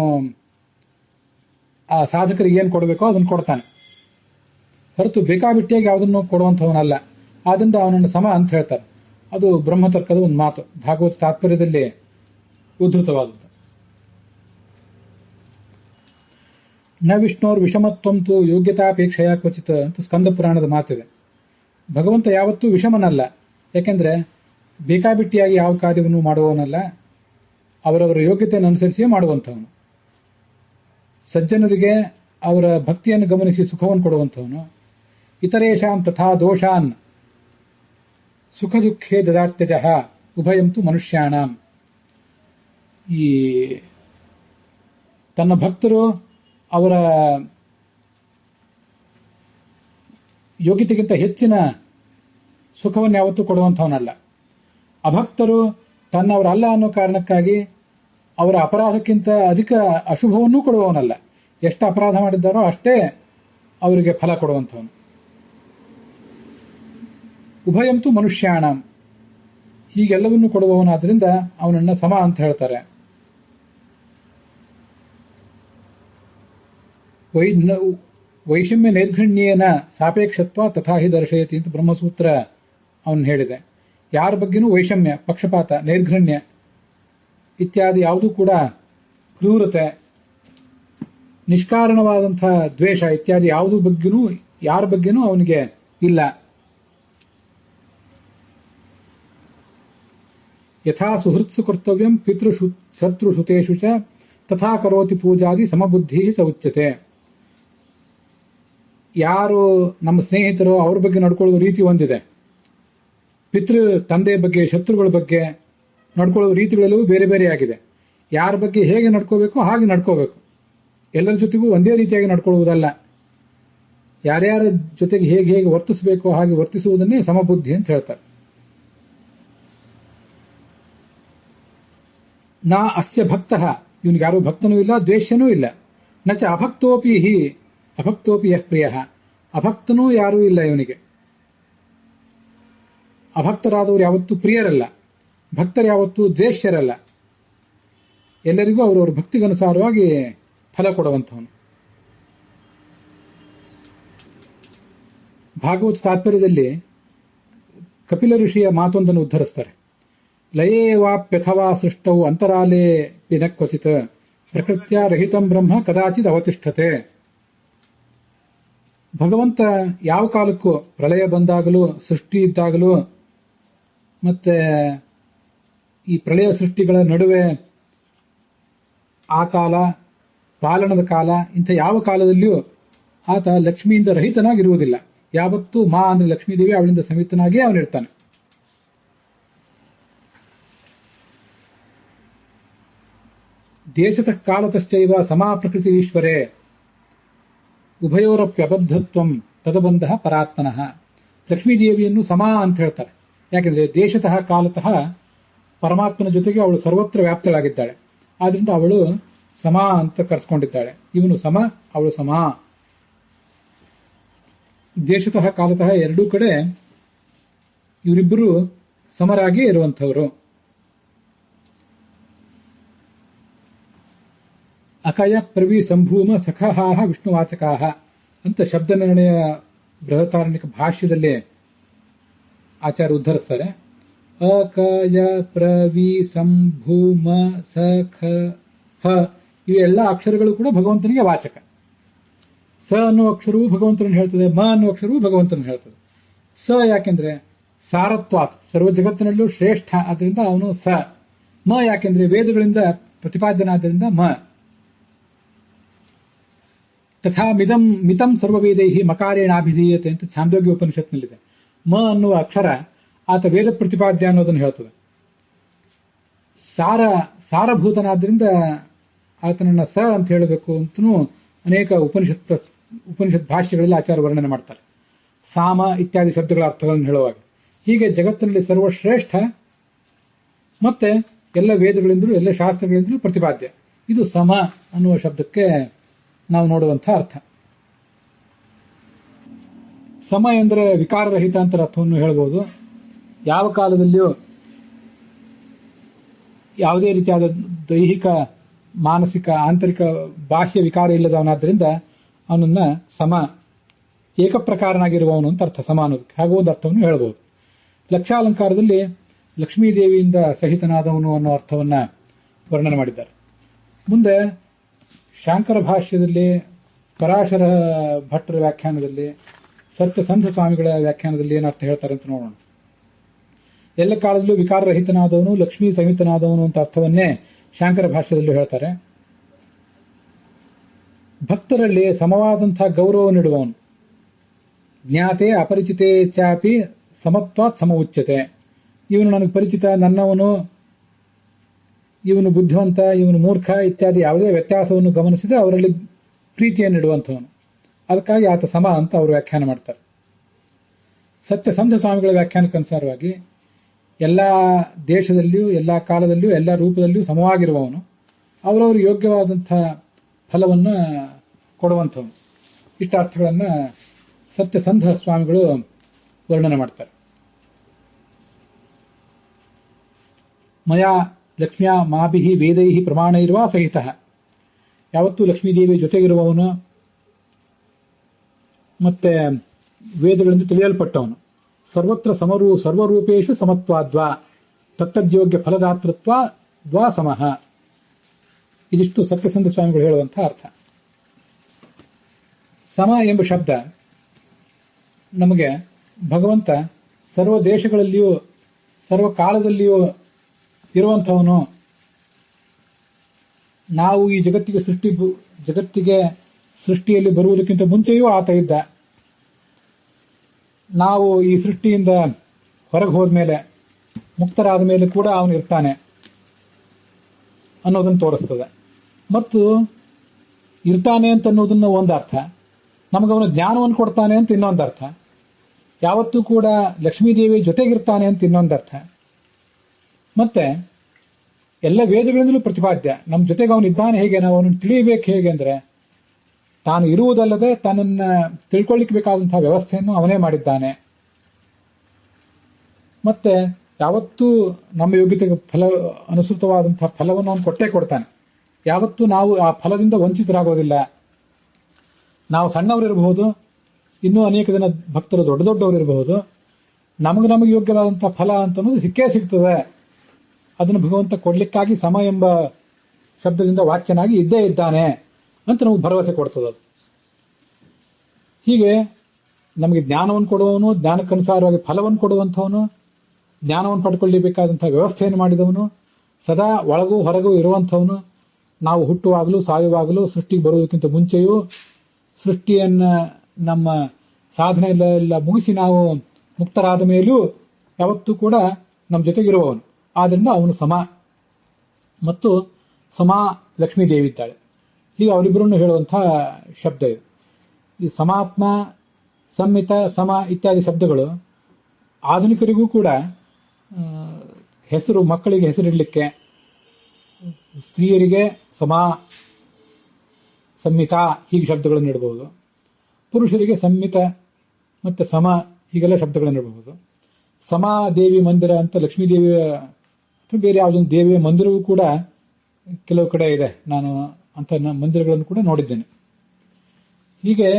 ಆ ಸಾಧಕರಿಗೆ ಏನು ಕೊಡಬೇಕೋ ಅದನ್ನು ಕೊಡ್ತಾನೆ. ಹೊರತು ಬೇಕಾಬಿಟ್ಟಿಯಾಗಿ ಯಾವುದನ್ನು ಕೊಡುವಂಥವನಲ್ಲ. ಆದ್ರಿಂದ ಅವನನ್ನು ಸಮ ಅಂತ ಹೇಳ್ತಾರೆ. ಅದು ಬ್ರಹ್ಮತರ್ಕದ ಒಂದು ಮಾತು. ಭಾಗವತ ತಾತ್ಪರ್ಯದಲ್ಲಿ ಉದ್ಧತವಾದದ್ದು. ನ ವಿಷ್ಣೋರ್ ವಿಷಮತ್ವಂತು ಯೋಗ್ಯತಾಪೇಕ್ಷೆಯ ಕ್ವಚಿತ್ ಅಂತ ಸ್ಕಂದ ಪುರಾಣದ ಮಾತಿದೆ. ಭಗವಂತ ಯಾವತ್ತೂ ವಿಷಮನಲ್ಲ. ಯಾಕೆಂದ್ರೆ ಬೇಕಾಬಿಟ್ಟಿಯಾಗಿ ಯಾವ ಕಾರ್ಯವನ್ನು ಮಾಡುವವನಲ್ಲ, ಅವರವರ ಯೋಗ್ಯತೆಯನ್ನು ಅನುಸರಿಸಿಯೇ ಮಾಡುವಂಥವನು. ಸಜ್ಜನರಿಗೆ ಅವರ ಭಕ್ತಿಯನ್ನು ಗಮನಿಸಿ ಸುಖವನ್ನು ಕೊಡುವಂಥವನು. ಇತರೇಷಾಂ ತಥಾ ದೋಷಾನ್ ಸುಖ ದುಃಖೇ ದದಾತ್ಯಜಃ ಉಭಯಂತು ಮನುಷ್ಯಾಣಾಂ. ಈ ತನ್ನ ಭಕ್ತರು ಅವರ ಯೋಗ್ಯತೆಗಿಂತ ಹೆಚ್ಚಿನ ಸುಖವನ್ನು ಯಾವತ್ತೂ ಕೊಡುವಂಥವನಲ್ಲ. ಅಭಕ್ತರು ತನ್ನವರಲ್ಲ ಅನ್ನೋ ಕಾರಣಕ್ಕಾಗಿ ಅವರ ಅಪರಾಧಕ್ಕಿಂತ ಅಧಿಕ ಅಶುಭವನ್ನೂ ಕೊಡುವವನಲ್ಲ. ಎಷ್ಟು ಅಪರಾಧ ಮಾಡಿದ್ದಾರೋ ಅಷ್ಟೇ ಅವರಿಗೆ ಫಲ ಕೊಡುವಂಥವನು. ಉಭಯಂತು ಮನುಷ್ಯಾಣಂ, ಹೀಗೆಲ್ಲವನ್ನೂ ಕೊಡುವವನಾದ್ರಿಂದ ಅವನನ್ನ ಸಮ ಅಂತ ಹೇಳ್ತಾರೆ. ವೈಷಮ್ಯ ನೈರ್ಘಣ್ಯೇನ ಸಾಪೇಕ್ಷತ್ವ ತಥಾ ಹಿ ದರ್ಶಯತಿ ಅಂತ ಬ್ರಹ್ಮಸೂತ್ರ ಅವನು ಹೇಳಿದೆ. ಯಾರ ಬಗ್ಗೆನೂ ವೈಷಮ್ಯ, ಪಕ್ಷಪಾತ, ನೈರ್ಘಣ್ಯ ಇತ್ಯಾದಿ ಯಾವುದೂ ಕೂಡ, ಕ್ರೂರತೆ, ನಿಷ್ಕಾರಣವಾದಂತಹ ದ್ವೇಷ ಇತ್ಯಾದಿ ಯಾವುದೂ ಬಗ್ಗೆನೂ ಯಾರ ಬಗ್ಗೆನೂ ಅವನಿಗೆ ಇಲ್ಲ. ಯಥಾ ಸುಹೃತ್ಸು ಕರ್ತವ್ಯಂ ಪಿತೃ ಶತ್ರು ಶ್ರುತೇಷು ಚ ತಥಾ ಕರೋತಿ ಪೂಜಾದಿ ಸಮಬುದ್ಧಿ ಸ ಉಚ್ಯತೆ. ಯಾರು ನಮ್ಮ ಸ್ನೇಹಿತರು ಅವ್ರ ಬಗ್ಗೆ ನಡ್ಕೊಳ್ಳುವ ರೀತಿ ಒಂದಿದೆ. ಪಿತೃ ತಂದೆ ಬಗ್ಗೆ, ಶತ್ರುಗಳ ಬಗ್ಗೆ ನಡ್ಕೊಳ್ಳುವ ರೀತಿಗಳೆಲ್ಲವೂ ಬೇರೆ ಬೇರೆ ಆಗಿದೆ. ಯಾರ ಬಗ್ಗೆ ಹೇಗೆ ನಡ್ಕೋಬೇಕು ಹಾಗೆ ನಡ್ಕೋಬೇಕು. ಎಲ್ಲರ ಜೊತೆಗೂ ಒಂದೇ ರೀತಿಯಾಗಿ ನಡ್ಕೊಳ್ಳುವುದಲ್ಲ. ಯಾರ್ಯಾರ ಜೊತೆಗೆ ಹೇಗೆ ಹೇಗೆ ವರ್ತಿಸಬೇಕು ಹಾಗೆ ವರ್ತಿಸುವುದನ್ನೇ ಸಮಬುದ್ಧಿ ಅಂತ ಹೇಳ್ತಾರೆ. ನಾ ಅಸ್ಯ ಭಕ್ತಃ, ಇವನಿಗೆ ಯಾರೂ ಭಕ್ತನೂ ಇಲ್ಲ, ದ್ವೇಷ್ಯನೂ ಇಲ್ಲ. ನಚ ಅಭಕ್ತೋಪಿ ಹಿ ಅಭಕ್ತೋಪಿ ಯಃ ಪ್ರಿಯಃ, ಅಭಕ್ತನೂ ಯಾರೂ ಇಲ್ಲ ಇವನಿಗೆ. ಅಭಕ್ತರಾದವರು ಯಾವತ್ತೂ ಪ್ರಿಯರಲ್ಲ, ಭಕ್ತರು ಯಾವತ್ತೂ ದ್ವೇಷ್ಯರಲ್ಲ. ಎಲ್ಲರಿಗೂ ಅವರವರ ಭಕ್ತಿಗನುಸಾರವಾಗಿ ಫಲ ಕೊಡುವಂಥವನು. ಭಾಗವತ ತಾತ್ಪರ್ಯದಲ್ಲಿ ಕಪಿಲ ಋಷಿಯ ಮಾತೊಂದನ್ನು ಉದ್ಧರಿಸ್ತಾರೆ. ಲಯೇ ವಾಪ್ಯಥವಾ ಸೃಷ್ಟೌ ಅಂತರಾಲೇ ಪಿನ ಕ್ವಚಿತ್ ಪ್ರಕೃತ್ಯ ರಹಿತಂ ಬ್ರಹ್ಮ ಕದಾಚಿತ್ ಅವತಿಷ್ಠತೆ. ಭಗವಂತ ಯಾವ ಕಾಲಕ್ಕೂ, ಪ್ರಳಯ ಬಂದಾಗಲೂ, ಸೃಷ್ಟಿ ಇದ್ದಾಗಲೂ, ಮತ್ತೆ ಈ ಪ್ರಳಯ ಸೃಷ್ಟಿಗಳ ನಡುವೆ ಆ ಕಾಲ, ಪಾಲನದ ಕಾಲ, ಇಂಥ ಯಾವ ಕಾಲದಲ್ಲಿಯೂ ಆತ ಲಕ್ಷ್ಮಿಯಿಂದ ರಹಿತನಾಗಿರುವುದಿಲ್ಲ. ಯಾವತ್ತೂ ಮಾ ಅಂದ್ರೆ ಲಕ್ಷ್ಮೀದೇವಿ, ಅವಳಿಂದ ಸಮೇತನಾಗಿ ಅವನಿರ್ತಾನೆ. ದೇಶತಃ ಕಾಲತಶ್ಚೈವ ಸಮಾ ಪ್ರಕೃತಿ ಈಶ್ವರೇ ಉಭಯೋರಪ್ಯಬದ್ಧತ್ವಂ ತದಬಂಧ ಪರಾತ್ಮನಃ. ಲಕ್ಷ್ಮೀದೇವಿಯನ್ನು ಸಮ ಅಂತ ಹೇಳ್ತಾರೆ. ಯಾಕೆಂದ್ರೆ ದೇಶತಃ ಕಾಲತಃ ಪರಮಾತ್ಮನ ಜೊತೆಗೆ ಅವಳು ಸರ್ವತ್ರ ವ್ಯಾಪ್ತಳಾಗಿದ್ದಾಳೆ. ಆದ್ರಿಂದ ಅವಳು ಸಮ ಅಂತ ಕರೆಸ್ಕೊಂಡಿದ್ದಾಳೆ. ಇವನು ಸಮ, ಅವಳು ಸಮ. ದೇಶತಃ ಕಾಲತಃ ಎರಡೂ ಕಡೆ ಇವರಿಬ್ಬರು ಸಮರಾಗಿ ಇರುವಂಥವರು. ಅಕಯ ಪ್ರವಿ ಸಂಭೂಮ ಸಖಹಾಹ ವಿಷ್ಣುವಾಚಕಾಹ ಅಂತ ಶಬ್ದ ನಿರ್ಣಯ ಬೃಹತಾರಣ್ಯಕ ಭಾಷ್ಯದಲ್ಲಿ ಆಚಾರ್ಯ ಉದ್ಧರಿಸ್ತಾರೆ. ಅಕಯ ಪ್ರವಿ ಸಂಭೂಮ ಸಖ ಇವೆಲ್ಲ ಅಕ್ಷರಗಳು ಕೂಡ ಭಗವಂತನಿಗೆ ವಾಚಕ. ಸ ಅನ್ನೋ ಅಕ್ಷರವು ಭಗವಂತನನ್ನು ಹೇಳ್ತದೆ, ಮ ಅನ್ನೋ ಅಕ್ಷರವು ಭಗವಂತನನ್ನು ಹೇಳ್ತದೆ. ಸ ಯಾಕೆಂದ್ರೆ ಸಾರತ್ವಾತ್, ಸರ್ವ ಜಗತ್ತಿನಲ್ಲೂ ಶ್ರೇಷ್ಠ, ಆದ್ದರಿಂದ ಅವನು ಸ. ಮ ಯಾಕೆಂದ್ರೆ ವೇದಗಳಿಂದ ಪ್ರತಿಪಾದ್ಯನಾದ್ದರಿಂದ ಮ. ತಥಾ ಮಿತಂ ಸರ್ವವೇದೈಹಿ ಮಕಾರೇಣಾಭಿಧೀಯತೆ ಅಂತ ಛಾಂದೋಗ್ಯ ಉಪನಿಷತ್ನಲ್ಲಿದೆ. ಮ ಅನ್ನುವ ಅಕ್ಷರ ಆತ ವೇದ ಪ್ರತಿಪಾದ್ಯ ಅನ್ನೋದನ್ನು ಹೇಳ್ತದೆ. ಸಾರಭೂತನಾದ್ರಿಂದ ಆತನನ್ನ ಸ ಅಂತ ಹೇಳಬೇಕು ಅಂತನೂ ಅನೇಕ ಉಪನಿಷತ್ ಭಾಷ್ಯಗಳಲ್ಲಿ ಆಚಾರ್ಯ ವರ್ಣನೆ ಮಾಡ್ತಾರೆ. ಸಾಮ ಇತ್ಯಾದಿ ಶಬ್ದಗಳ ಅರ್ಥಗಳನ್ನು ಹೇಳುವಾಗ ಹೀಗೆ ಜಗತ್ತಿನಲ್ಲಿ ಸರ್ವಶ್ರೇಷ್ಠ ಮತ್ತೆ ಎಲ್ಲ ವೇದಗಳಿಂದಲೂ ಎಲ್ಲ ಶಾಸ್ತ್ರಗಳಿಂದಲೂ ಪ್ರತಿಪಾದ್ಯ. ಇದು ಸಮ ಅನ್ನುವ ಶಬ್ದಕ್ಕೆ ನಾವು ನೋಡುವಂತಹ ಅರ್ಥ. ಸಮ ಎಂದರೆ ವಿಕಾರರಹಿತ ಅಂತ ಅರ್ಥವನ್ನು ಹೇಳಬಹುದು. ಯಾವ ಕಾಲದಲ್ಲಿಯೂ ಯಾವುದೇ ರೀತಿಯಾದ ದೈಹಿಕ, ಮಾನಸಿಕ, ಆಂತರಿಕ, ಬಾಹ್ಯ ವಿಕಾರ ಇಲ್ಲದವನಾದ್ದರಿಂದ ಅವನನ್ನ ಸಮ, ಏಕಪ್ರಕಾರನಾಗಿರುವವನು ಅಂತ ಅರ್ಥ ಸಮ ಅನ್ನೋದಕ್ಕೆ. ಹಾಗೂ ಒಂದು ಅರ್ಥವನ್ನು ಹೇಳಬಹುದು. ಲಕ್ಷಾಲಂಕಾರದಲ್ಲಿ ಲಕ್ಷ್ಮೀದೇವಿಯಿಂದ ಸಹಿತನಾದವನು ಅನ್ನೋ ಅರ್ಥವನ್ನ ವರ್ಣನೆ ಮಾಡಿದ್ದಾರೆ. ಮುಂದೆ ಶಾಂಕರ ಭಾಷ್ಯದಲ್ಲಿ, ಪರಾಶರ ಭಟ್ಟರ ವ್ಯಾಖ್ಯಾನದಲ್ಲಿ, ಸತ್ಯಸಂಧ ಸ್ವಾಮಿಗಳ ವ್ಯಾಖ್ಯಾನದಲ್ಲಿ ಏನರ್ಥ ಹೇಳ್ತಾರೆ ಅಂತ ನೋಡೋಣ. ಎಲ್ಲ ಕಾಲದಲ್ಲೂ ವಿಕಾರರಹಿತನಾದವನು, ಲಕ್ಷ್ಮೀ ಸಹಿತನಾದವನು ಅಂತ ಅರ್ಥವನ್ನೇ ಶಾಂಕರ ಭಾಷ್ಯದಲ್ಲೂ ಹೇಳ್ತಾರೆ. ಭಕ್ತರಲ್ಲಿ ಸಮವಾದಂತಹ ಗೌರವ ನೀಡುವವನು, ಜ್ಞಾತೆ ಅಪರಿಚಿತೆ ಚಾಪಿ ಸಮತ್ವಾತ್ ಸಮ ಉಚ್ಯತೆ. ಇವನು ನನಗೆ ಪರಿಚಿತ, ನನ್ನವನು, ಇವನು ಬುದ್ಧಿವಂತ, ಇವನು ಮೂರ್ಖ ಇತ್ಯಾದಿ ಯಾವುದೇ ವ್ಯತ್ಯಾಸವನ್ನು ಗಮನಿಸದೆ ಅವರಲ್ಲಿ ಪ್ರೀತಿಯನ್ನು ನೀಡುವಂಥವನು. ಅದಕ್ಕಾಗಿ ಆತ ಸಮ ಅಂತ ಅವರು ವ್ಯಾಖ್ಯಾನ ಮಾಡ್ತಾರೆ. ಸತ್ಯಸಂಧ ಸ್ವಾಮಿಗಳ ವ್ಯಾಖ್ಯಾನಕ್ಕನುಸಾರವಾಗಿ ಎಲ್ಲ ದೇಶದಲ್ಲಿಯೂ, ಎಲ್ಲ ಕಾಲದಲ್ಲಿಯೂ, ಎಲ್ಲ ರೂಪದಲ್ಲಿಯೂ ಸಮವಾಗಿರುವವನು, ಅವರವರು ಯೋಗ್ಯವಾದಂತಹ ಫಲವನ್ನು ಕೊಡುವಂಥವನು. ಇಷ್ಟ ಅರ್ಥಗಳನ್ನು ಸತ್ಯಸಂಧ ಸ್ವಾಮಿಗಳು ವರ್ಣನೆ ಮಾಡ್ತಾರೆ. ಮಯಾ ಲಕ್ಷ್ಮ್ಯಾ ಮಾಭಿಹಿ ವೇದೈಹಿ ಪ್ರಮಾಣೈರ್ವಾ ಸಹಿತ. ಯಾವತ್ತೂ ಲಕ್ಷ್ಮೀದೇವಿ ಜೊತೆಗಿರುವವನು ಮತ್ತೆ ವೇದಗಳಿಂದ ತಿಳಿಯಲ್ಪಟ್ಟವನು. ಸರ್ವತ್ರ ಸರ್ವರೂಪೇಶು ಸಮತ್ವಾದ್ವಾ ತತ್ತದ್ಯೋಗ್ಯ ಫಲದಾತೃತ್ವ ದ್ವಾ ಸಮಃ. ಇದಿಷ್ಟು ಸತ್ಯಸಂಧ ಸ್ವಾಮಿಗಳು ಹೇಳುವಂತಹ ಅರ್ಥ. ಸಮ ಎಂಬ ಶಬ್ದ ನಮಗೆ ಭಗವಂತ ಸರ್ವ ದೇಶಗಳಲ್ಲಿಯೂ ಸರ್ವ ಕಾಲದಲ್ಲಿಯೂ ಇರುವಂಥವನು. ನಾವು ಈ ಜಗತ್ತಿಗೆ ಸೃಷ್ಟಿಯಲ್ಲಿ ಬರುವುದಕ್ಕಿಂತ ಮುಂಚೆಯೂ ಆತ ಇದ್ದ. ನಾವು ಈ ಸೃಷ್ಟಿಯಿಂದ ಹೊರಗೆ ಹೋದ್ಮೇಲೆ, ಮುಕ್ತರಾದ ಮೇಲೆ ಕೂಡ ಅವನು ಇರ್ತಾನೆ ಅನ್ನೋದನ್ನು ತೋರಿಸ್ತದೆ. ಮತ್ತು ಇರ್ತಾನೆ ಅಂತ ಅನ್ನೋದನ್ನ ಒಂದು ಅರ್ಥ, ನಮಗವನು ಜ್ಞಾನವನ್ನು ಕೊಡ್ತಾನೆ ಅಂತ ಇನ್ನೊಂದು ಅರ್ಥ, ಯಾವತ್ತೂ ಕೂಡ ಲಕ್ಷ್ಮೀದೇವಿ ಜೊತೆಗಿರ್ತಾನೆ ಅಂತ ಇನ್ನೊಂದು ಅರ್ಥ. ಮತ್ತೆ ಎಲ್ಲ ವೇದಗಳಿಂದಲೂ ಪ್ರತಿಪಾದ್ಯ. ನಮ್ಮ ಜೊತೆಗೆ ಅವನು ಇದ್ದಾನೆ ಹೇಗೆ, ನಾವು ಅವನನ್ನು ತಿಳಿಯಬೇಕು ಹೇಗೆ ಅಂದ್ರೆ, ತಾನು ಇರುವುದಲ್ಲದೆ ತನ್ನನ್ನು ತಿಳ್ಕೊಳ್ಳಿಕ್ಕೆ ಬೇಕಾದಂತಹ ವ್ಯವಸ್ಥೆಯನ್ನು ಅವನೇ ಮಾಡಿದ್ದಾನೆ. ಮತ್ತೆ ಯಾವತ್ತೂ ನಮ್ಮ ಯೋಗ್ಯತೆಗೆ ಅನುಸೃತವಾದಂತಹ ಫಲವನ್ನು ಅವನು ಕೊಟ್ಟೇ ಕೊಡ್ತಾನೆ. ಯಾವತ್ತೂ ನಾವು ಆ ಫಲದಿಂದ ವಂಚಿತರಾಗೋದಿಲ್ಲ. ನಾವು ಸಣ್ಣವರಿರಬಹುದು, ಇನ್ನೂ ಅನೇಕ ಜನ ಭಕ್ತರು ದೊಡ್ಡ ದೊಡ್ಡವರಿರಬಹುದು, ನಮಗೆ ಯೋಗ್ಯವಾದಂತಹ ಫಲ ಅಂತನ್ನೋದು ಸಿಕ್ಕೇ ಸಿಗ್ತದೆ. ಅದನ್ನು ಭಗವಂತ ಕೊಡ್ಲಿಕ್ಕಾಗಿ ಸಮ ಎಂಬ ಶಬ್ದದಿಂದ ವಾಚ್ಯನಾಗಿ ಇದ್ದೇ ಇದ್ದಾನೆ ಅಂತ ನಮಗೆ ಭರವಸೆ ಕೊಡ್ತದೆ. ಹೀಗೆ ನಮಗೆ ಜ್ಞಾನವನ್ನು ಕೊಡುವವನು, ಜ್ಞಾನಕ್ಕನುಸಾರವಾಗಿ ಫಲವನ್ನು ಕೊಡುವಂಥವನು, ಜ್ಞಾನವನ್ನು ಪಡ್ಕೊಳ್ಳಬೇಕಾದಂತಹ ವ್ಯವಸ್ಥೆಯನ್ನು ಮಾಡಿದವನು, ಸದಾ ಒಳಗೂ ಹೊರಗೂ ಇರುವಂಥವನು, ನಾವು ಹುಟ್ಟುವಾಗಲೂ ಸಾಯುವಾಗಲೂ ಸೃಷ್ಟಿಗೆ ಬರುವುದಕ್ಕಿಂತ ಮುಂಚೆಯೂ ಸೃಷ್ಟಿಯನ್ನ ನಮ್ಮ ಸಾಧನೆ ಎಲ್ಲ ಮುಗಿಸಿ ನಾವು ಮುಕ್ತರಾದ ಮೇಲೂ ಯಾವತ್ತೂ ಕೂಡ ನಮ್ಮ ಜೊತೆಗಿರುವವನು. ಆದ್ದರಿಂದ ಅವನು ಸಮ. ಮತ್ತು ಸಮ ಲಕ್ಷ್ಮೀದೇವಿ ಇದ್ದಾಳೆ. ಹೀಗೆ ಅವರಿಬ್ಬರನ್ನು ಹೇಳುವಂತಹ ಶಬ್ದ ಇದು. ಈ ಸಮಾತ್ಮ, ಸಂಮಿತ, ಸಮ ಇತ್ಯಾದಿ ಶಬ್ದಗಳು ಆಧುನಿಕರಿಗೂ ಕೂಡ ಹೆಸರು, ಮಕ್ಕಳಿಗೆ ಹೆಸರಿಡಲಿಕ್ಕೆ ಸ್ತ್ರೀಯರಿಗೆ ಸಮ, ಸಂಮಿತ ಹೀಗೆ ಶಬ್ದಗಳನ್ನು ಇಡಬಹುದು. ಪುರುಷರಿಗೆ ಸಂಮಿತ ಮತ್ತೆ ಸಮ ಹೀಗೆಲ್ಲ ಶಬ್ದಗಳನ್ನು ಇಡಬಹುದು. ಸಮಾದೇವಿ ಮಂದಿರ ಅಂತ ಲಕ್ಷ್ಮೀದೇವಿಯ ಅಥವಾ ಬೇರೆ ಯಾವುದೊಂದು ದೇವಿಯ ಮಂದಿರವೂ ಕೂಡ ಕೆಲವು ಕಡೆ ಇದೆ. ನಾನು ಅಂತ ಮಂದಿರಗಳನ್ನು ಕೂಡ ನೋಡಿದ್ದೇನೆ. ಹೀಗೆ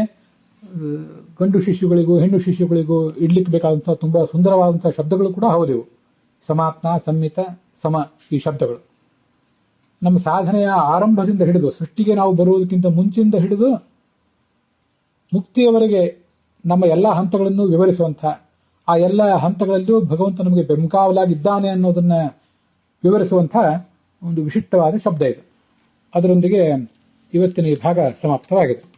ಗಂಡು ಶಿಶುಗಳಿಗೂ ಹೆಣ್ಣು ಶಿಶುಗಳಿಗೂ ಇಡ್ಲಿಕ್ಕೆ ಬೇಕಾದಂತಹ ತುಂಬಾ ಸುಂದರವಾದಂತಹ ಶಬ್ದಗಳು ಕೂಡ ಹೌದಿವು. ಸಮಾತ್ಮ, ಸಂಮಿತ, ಸಮ ಈ ಶಬ್ದಗಳು ನಮ್ಮ ಸಾಧನೆಯ ಆರಂಭದಿಂದ ಹಿಡಿದು, ಸೃಷ್ಟಿಗೆ ನಾವು ಬರುವುದಕ್ಕಿಂತ ಮುಂಚಿನಿಂದ ಹಿಡಿದು ಮುಕ್ತಿಯವರೆಗೆ ನಮ್ಮ ಎಲ್ಲಾ ಹಂತಗಳನ್ನು ವಿವರಿಸುವಂತಹ, ಆ ಎಲ್ಲ ಹಂತಗಳಲ್ಲೂ ಭಗವಂತ ನಮಗೆ ಬೆಂಕಾವಲಾಗಿದ್ದಾನೆ ಅನ್ನೋದನ್ನ ವಿವರಿಸುವಂತಹ ಒಂದು ವಿಶಿಷ್ಟವಾದ ಶಬ್ದ ಇದು. ಅದರೊಂದಿಗೆ ಇವತ್ತಿನ ಈ ಭಾಗ ಸಮಾಪ್ತವಾಗಿದೆ.